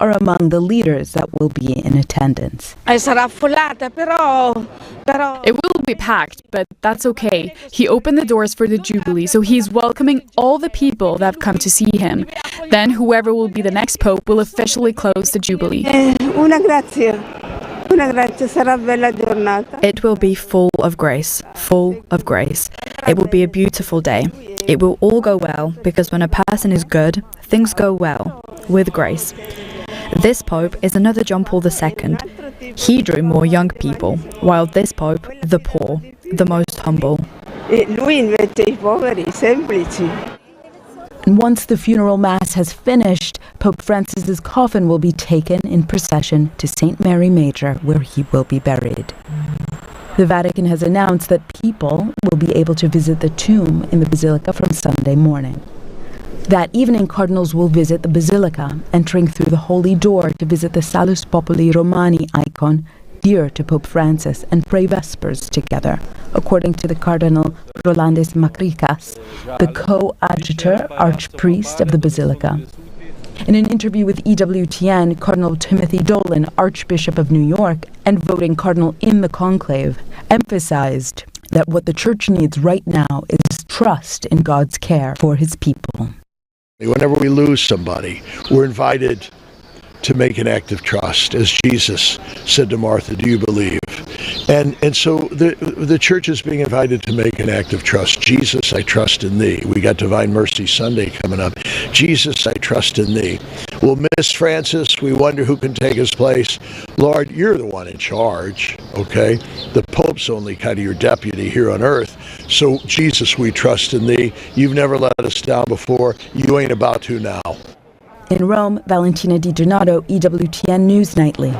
are among the leaders that will be in attendance. It will be packed, but that's okay. He opened the doors for the Jubilee, so he's welcoming all the people that have come to see him. Then whoever will be the next Pope will officially close the Jubilee. It will be full of grace, full of grace. It will be a beautiful day. It will all go well, because when a person is good, things go well, with grace. This Pope is another John Paul II. He drew more young people, while this Pope, the poor, the most humble. And once the funeral mass has finished, Pope Francis's coffin will be taken in procession to St. Mary Major, where he will be buried. The Vatican has announced that people will be able to visit the tomb in the Basilica from Sunday morning. That evening, cardinals will visit the Basilica, entering through the Holy Door to visit the Salus Populi Romani icon, dear to Pope Francis, and pray Vespers together, according to the Cardinal Rolandis Macricas, the coadjutor archpriest of the Basilica. In an interview with EWTN, Cardinal Timothy Dolan, Archbishop of New York and voting cardinal in the conclave, emphasized that what the Church needs right now is trust in God's care for his people. Whenever we lose somebody, we're invited to make an act of trust. As Jesus said to Martha, do you believe? And so the church is being invited to make an act of trust. Jesus, I trust in thee. We got Divine Mercy Sunday coming up. Jesus, I trust in thee. We'll miss Francis. We wonder who can take his place. Lord, you're the one in charge, okay? The Pope's only kind of your deputy here on earth. So Jesus, we trust in thee. You've never let us down before. You ain't about to now. In Rome, Valentina Di Donato, EWTN News Nightly.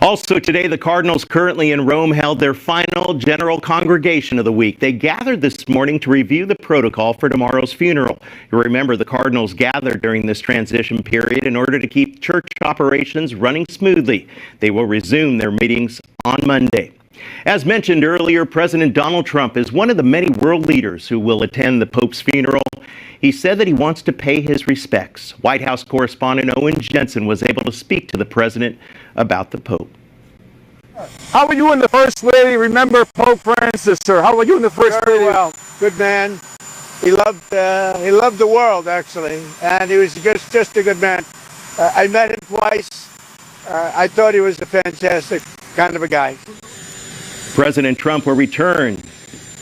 Also today, the Cardinals currently in Rome held their final general congregation of the week. They gathered this morning to review the protocol for tomorrow's funeral. You remember the Cardinals gathered during this transition period in order to keep church operations running smoothly. They will resume their meetings on Monday. As mentioned earlier, President Donald Trump is one of the many world leaders who will attend the Pope's funeral. He said that he wants to pay his respects. White House correspondent Owen Jensen was able to speak to the president about the Pope. How will you and the First Lady remember Pope Francis, sir? How will you and the First Lady? Very well. Good man. He loved the world, actually, and he was just a good man. I met him twice. I thought he was a fantastic kind of a guy. President Trump will return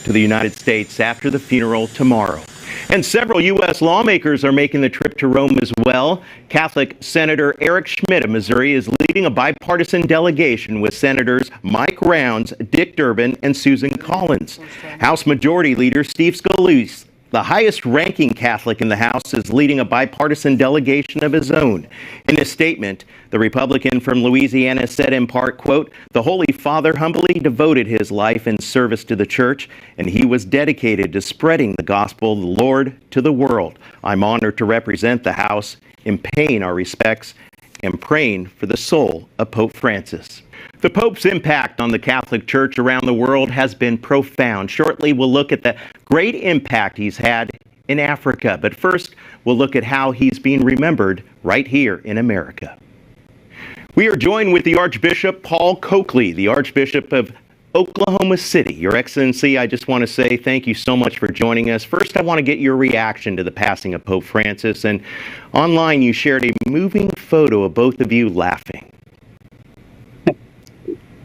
to the United States after the funeral tomorrow. And several U.S. lawmakers are making the trip to Rome as well. Catholic Senator Eric Schmidt of Missouri is leading a bipartisan delegation with Senators Mike Rounds, Dick Durbin, and Susan Collins. House Majority Leader Steve Scalise, the highest-ranking Catholic in the House, is leading a bipartisan delegation of his own. In a statement, the Republican from Louisiana said in part, quote, "The Holy Father humbly devoted his life in service to the Church, and he was dedicated to spreading the gospel of the Lord to the world. I'm honored to represent the House in paying our respects and praying for the soul of Pope Francis." The Pope's impact on the Catholic Church around the world has been profound. Shortly, we'll look at the great impact he's had in Africa. But first, we'll look at how he's being remembered right here in America. We are joined with the Archbishop Paul Coakley, the Archbishop of Oklahoma City. Your Excellency, I just want to say thank you so much for joining us. First, I want to get your reaction to the passing of Pope Francis. And online, you shared a moving photo of both of you laughing.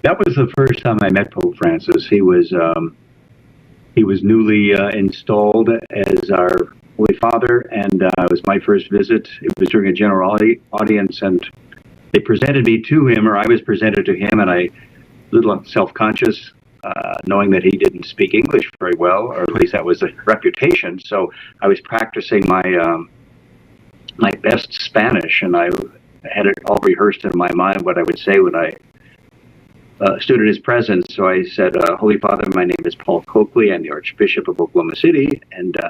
That was the first time I met Pope Francis. He was newly installed as our Holy Father, and it was my first visit. It was during a general audience, and they presented me to him, or I was presented to him, and I was a little self-conscious, knowing that he didn't speak English very well, or at least that was the reputation. So I was practicing my my best Spanish, and I had it all rehearsed in my mind what I would say when I stood in his presence. So I said, Holy Father, my name is Paul Coakley. I'm the Archbishop of Oklahoma City, and I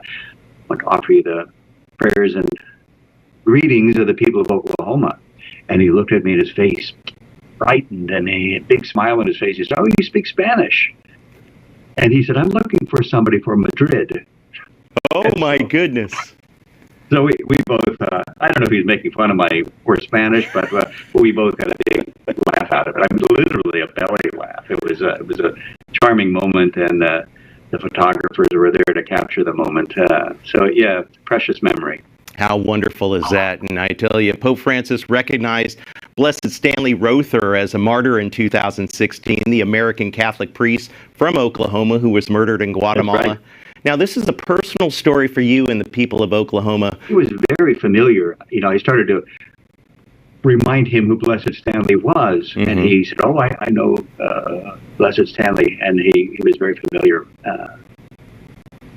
want to offer you the prayers and greetings of the people of Oklahoma. And he looked at me, and his face brightened, and a big smile on his face. He said, "Oh, you speak Spanish?" And he said, "I'm looking for somebody for Madrid." Oh, my goodness. So we both I don't know if he was making fun of my poor Spanish, but we both had a big laugh out of it. I mean, literally a belly laugh. It was a charming moment, and the photographers were there to capture the moment. So yeah, precious memory. How wonderful is that? And I tell you, Pope Francis recognized Blessed Stanley Rother as a martyr in 2016, the American Catholic priest from Oklahoma who was murdered in Guatemala. That's right. Now, this is a personal story for you and the people of Oklahoma. He was very familiar. You know, I started to remind him who Blessed Stanley was, and he said, "Oh, I know Blessed Stanley," and he was very familiar.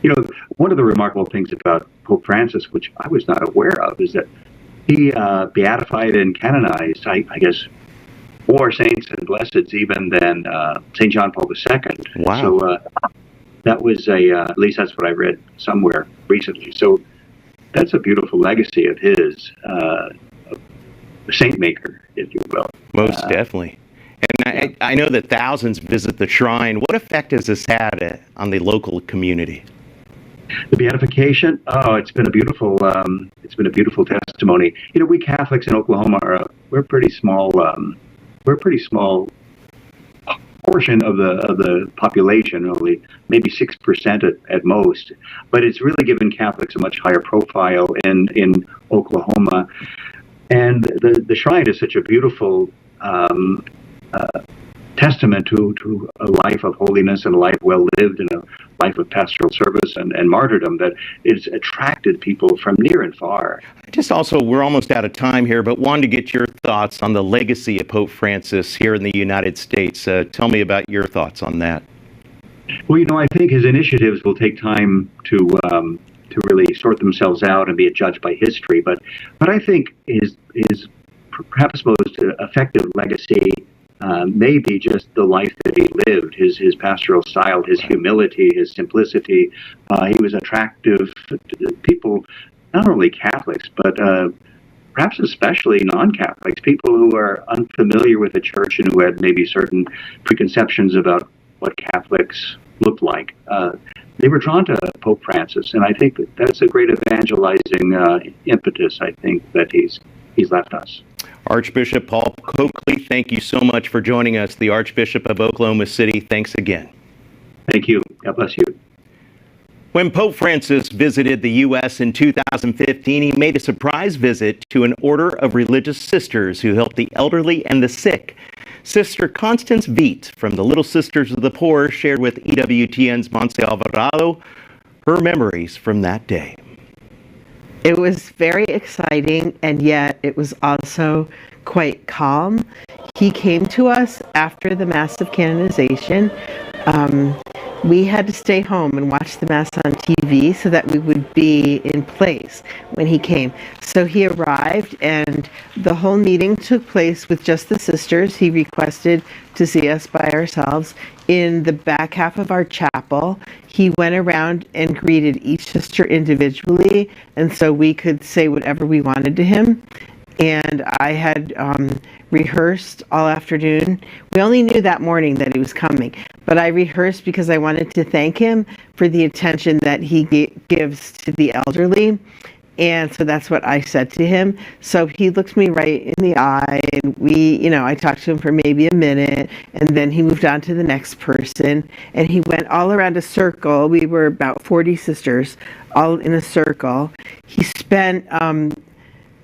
You know, one of the remarkable things about Pope Francis, which I was not aware of, is that he beatified and canonized, I guess, more saints and blesseds even than St. John Paul II. Wow. So that was at least that's what I read somewhere recently. So that's a beautiful legacy of his, a saint maker, if you will. Most definitely. And I know that thousands visit the shrine. What effect has this had on the local community? The beatification, it's been a beautiful testimony. You know, we Catholics in Oklahoma we're a pretty small portion of the population, only maybe 6% at most. But it's really given Catholics a much higher profile in Oklahoma, and the shrine is such a beautiful testament to a life of holiness and a life well lived and a life of pastoral service and martyrdom that it's attracted people from near and far. We're almost out of time here, but wanted to get your thoughts on the legacy of Pope Francis here in the United States. Tell me about your thoughts on that. Well, you know, I think his initiatives will take time to really sort themselves out and be judged by history. But I think his perhaps most effective legacy may be just the life that he lived, his pastoral style, his humility, his simplicity. He was attractive to people, not only Catholics, but perhaps especially non-Catholics, people who are unfamiliar with the church and who had maybe certain preconceptions about what Catholics looked like. They were drawn to Pope Francis, and I think that's a great evangelizing impetus, I think, that he's left us. Archbishop Paul Coakley, thank you so much for joining us, the Archbishop of Oklahoma City. Thanks again. Thank you. God bless you. When Pope Francis visited the U.S. in 2015, he made a surprise visit to an order of religious sisters who help the elderly and the sick. Sister Constance Veit from the Little Sisters of the Poor shared with EWTN's Montse Alvarado her memories from that day. It was very exciting, and yet it was also quite calm. He came to us after the Mass of Canonization. We had to stay home and watch the Mass on TV so that we would be in place when he came. So he arrived, and the whole meeting took place with just the sisters. He requested to see us by ourselves in the back half of our chapel. He went around and greeted each sister individually, and so we could say whatever we wanted to him. And I had rehearsed all afternoon. We only knew that morning that he was coming, but I rehearsed because I wanted to thank him for the attention that he gives to the elderly. And so that's what I said to him. So he looked me right in the eye, and I talked to him for maybe a minute, and then he moved on to the next person, and he went all around a circle. We were about 40 sisters, all in a circle. He spent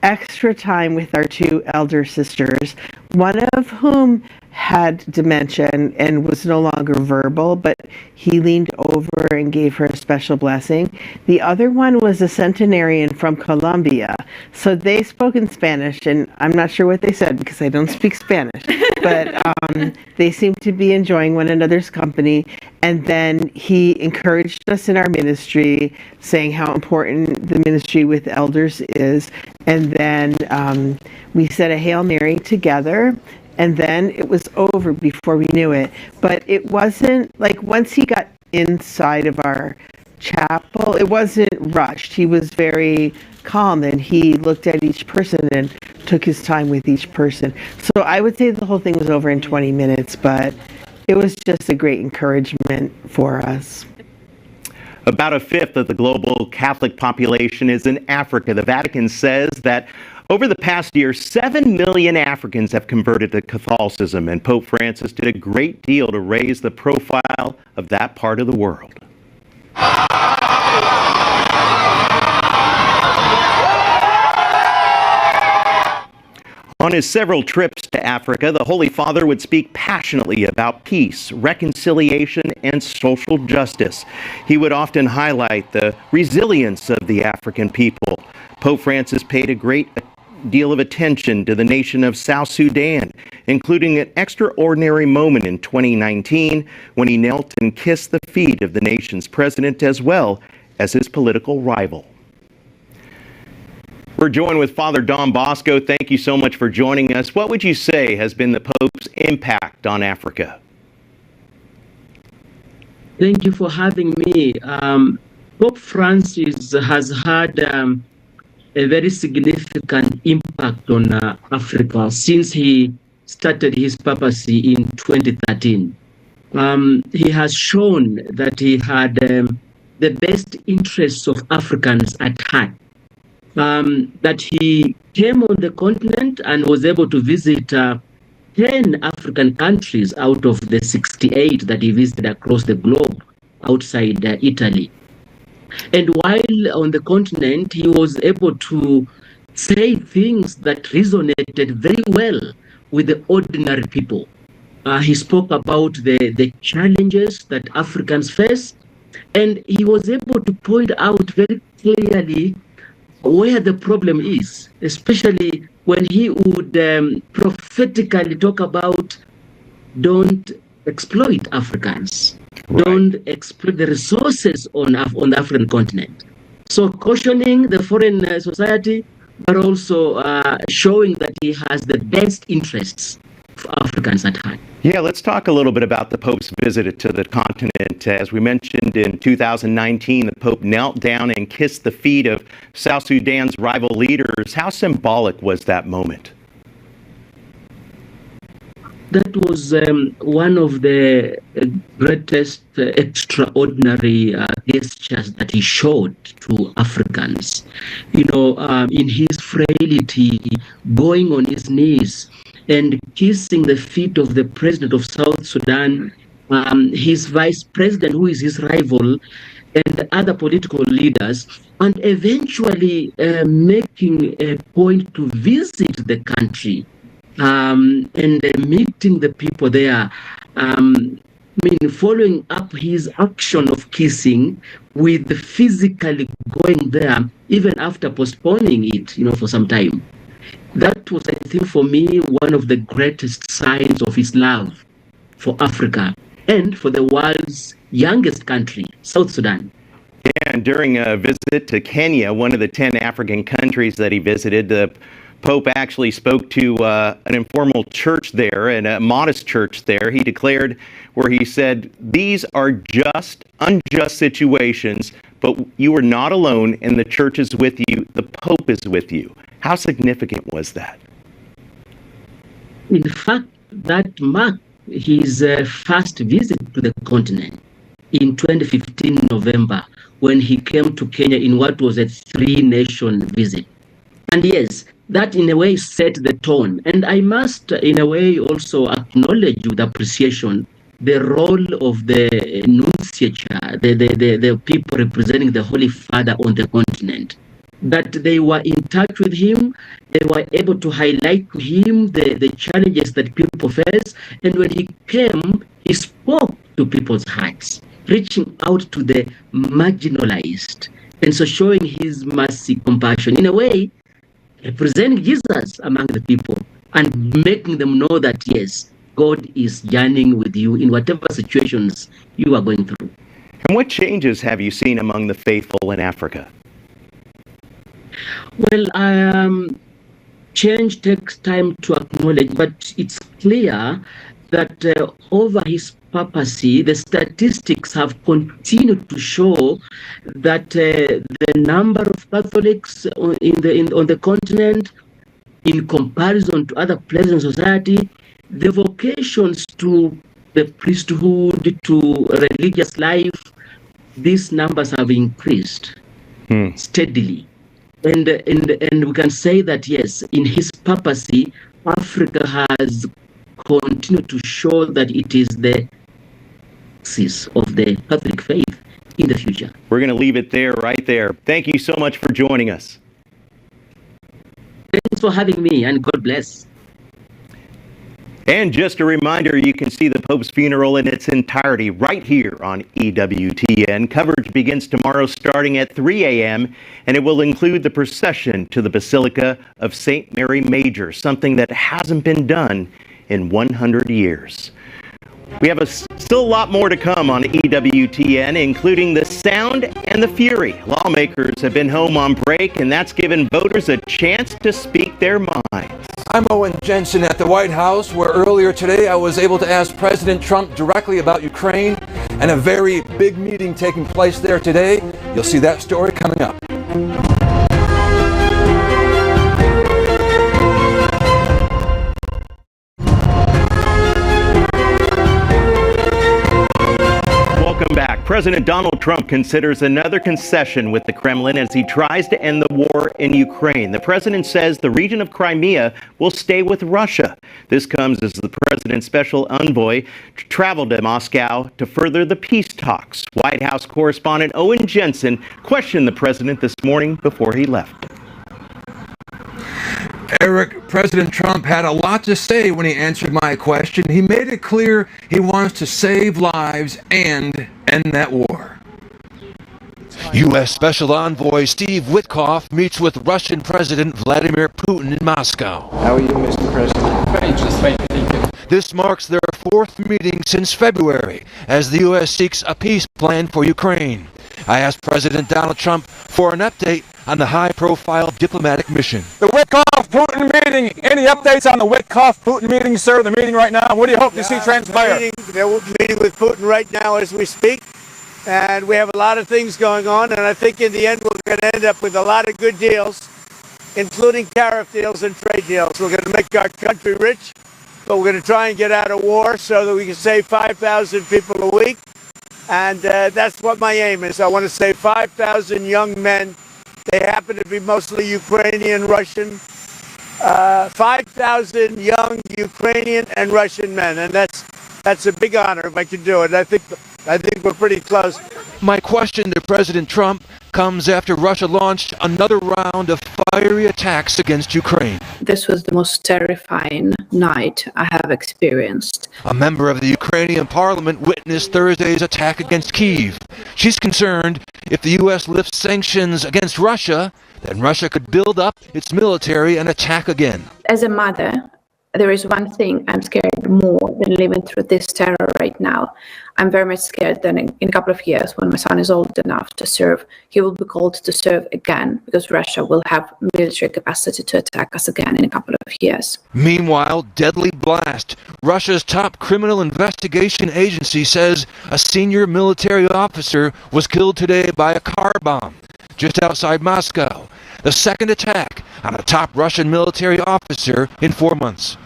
extra time with our two elder sisters, one of whom had dementia and was no longer verbal, but he leaned over and gave her a special blessing. The other one was a centenarian from Colombia. So they spoke in Spanish, and I'm not sure what they said because I don't speak Spanish, but they seemed to be enjoying one another's company. And then he encouraged us in our ministry, saying how important the ministry with elders is. And then we said a Hail Mary together. And then it was over before we knew it. But it wasn't like once he got inside of our chapel, it wasn't rushed. He was very calm, and he looked at each person and took his time with each person. So I would say the whole thing was over in 20 minutes, but it was just a great encouragement for us. About a fifth of the global Catholic population is in Africa. The Vatican says that over the past year, 7 million Africans have converted to Catholicism, and Pope Francis did a great deal to raise the profile of that part of the world. On his several trips to Africa, the Holy Father would speak passionately about peace, reconciliation, and social justice. He would often highlight the resilience of the African people. Pope Francis paid a great deal of attention to the nation of South Sudan, including an extraordinary moment in 2019 when he knelt and kissed the feet of the nation's president as well as his political rival. We're joined with Father Don Bosco. Thank you so much for joining us. What would you say has been the Pope's impact on Africa? Thank you for having me. Pope Francis has had a very significant impact on Africa since he started his papacy in 2013. He has shown that he had the best interests of Africans at heart. That he came on the continent and was able to visit 10 African countries out of the 68 that he visited across the globe outside Italy. And while on the continent, he was able to say things that resonated very well with the ordinary people. He spoke about the challenges that Africans face, and he was able to point out very clearly where the problem is, especially when he would prophetically talk about don't exploit Africans, don't exploit the resources on the African continent. So cautioning the foreign society, but also showing that he has the best interests of Africans at heart. Yeah, let's talk a little bit about the Pope's visit to the continent. As we mentioned, in 2019, the Pope knelt down and kissed the feet of South Sudan's rival leaders. How symbolic was that moment? That was one of the greatest extraordinary gestures that he showed to Africans. You know, in his frailty, going on his knees and kissing the feet of the president of South Sudan, his vice president, who is his rival, and other political leaders, and eventually making a point to visit the country and meeting the people there. Following up his action of kissing with physically going there, even after postponing it, for some time. That was, I think, for me, one of the greatest signs of his love for Africa and for the world's youngest country, South Sudan. And during a visit to Kenya, one of the 10 African countries that he visited, the Pope actually spoke to an informal church there, and a modest church there. He declared, where he said, "These are just, unjust situations, but you are not alone, and the church is with you, the Pope is with you." How significant was that? In fact, that marked his first visit to the continent in 2015 November, when he came to Kenya in what was a three-nation visit. And yes, that in a way set the tone. And I must in a way also acknowledge with appreciation the role of the nunciature, the people representing the Holy Father on the continent. That they were in touch with him, they were able to highlight to him the challenges that people face, and when he came, he spoke to people's hearts, reaching out to the marginalized, and so showing his mercy, compassion, in a way, representing Jesus among the people, and making them know that, yes, God is yearning with you in whatever situations you are going through. And what changes have you seen among the faithful in Africa? Well, change takes time to acknowledge, but it's clear that over his papacy, the statistics have continued to show that the number of Catholics on the continent, in comparison to other places in society, the vocations to the priesthood, to religious life, these numbers have increased steadily. And we can say that, yes, in his papacy, Africa has continued to show that it is the axis of the Catholic faith in the future. We're going to leave it there, right there. Thank you so much for joining us. Thanks for having me, and God bless. And just a reminder, you can see the Pope's funeral in its entirety right here on EWTN. Coverage begins tomorrow starting at 3 a.m., and it will include the procession to the Basilica of St. Mary Major, something that hasn't been done in 100 years. We have still a lot more to come on EWTN, including the sound and the fury. Lawmakers have been home on break, and that's given voters a chance to speak their minds. I'm Owen Jensen at the White House, where earlier today I was able to ask President Trump directly about Ukraine, and a very big meeting taking place there today. You'll see that story coming up. Welcome back. President Donald Trump considers another concession with the Kremlin as he tries to end the war in Ukraine. The president says the region of Crimea will stay with Russia. This comes as the president's special envoy traveled to Moscow to further the peace talks. White House correspondent Owen Jensen questioned the president this morning before he left. Eric, President Trump had a lot to say when he answered my question. He made it clear he wants to save lives and end that war. U.S. Special Envoy Steve Witkoff meets with Russian President Vladimir Putin in Moscow. How are you, Mr. President? Fine, just fine, thank you. This marks their fourth meeting since February as the U.S. seeks a peace plan for Ukraine. I asked President Donald Trump for an update on the high-profile diplomatic mission. The Witkoff-Putin meeting. Any updates on the Witkoff-Putin meeting, sir? The meeting right now. What do you hope to see transpire? They're meeting with Putin right now as we speak, and we have a lot of things going on. And I think in the end we're going to end up with a lot of good deals, including tariff deals and trade deals. We're going to make our country rich, but we're going to try and get out of war so that we can save 5,000 people a week. And that's what my aim is. I want to save 5,000 young men. They happen to be mostly Ukrainian, Russian. 5,000 young Ukrainian and Russian men, and that's a big honor if I can do it. I think we're pretty close. My question to President Trump comes after Russia launched another round of fiery attacks against Ukraine. This was the most terrifying night I have experienced. A member of the Ukrainian parliament witnessed Thursday's attack against Kyiv. She's concerned if the U.S. lifts sanctions against Russia, then Russia could build up its military and attack again. As a mother, there is one thing I'm scared more than living through this terror right now. I'm very much scared that in a couple of years, when my son is old enough to serve, he will be called to serve again because Russia will have military capacity to attack us again in a couple of years. Meanwhile, deadly blast. Russia's top criminal investigation agency says a senior military officer was killed today by a car bomb just outside Moscow. The second attack on a top Russian military officer in 4 months.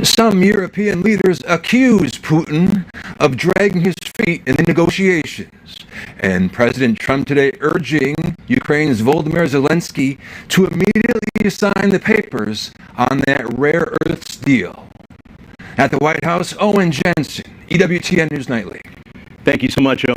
Some European leaders accuse Putin of dragging his feet in the negotiations, and President Trump today urging Ukraine's Volodymyr Zelensky to immediately sign the papers on that rare earths deal. At the White House, Owen Jensen, EWTN News Nightly. Thank you so much, Owen.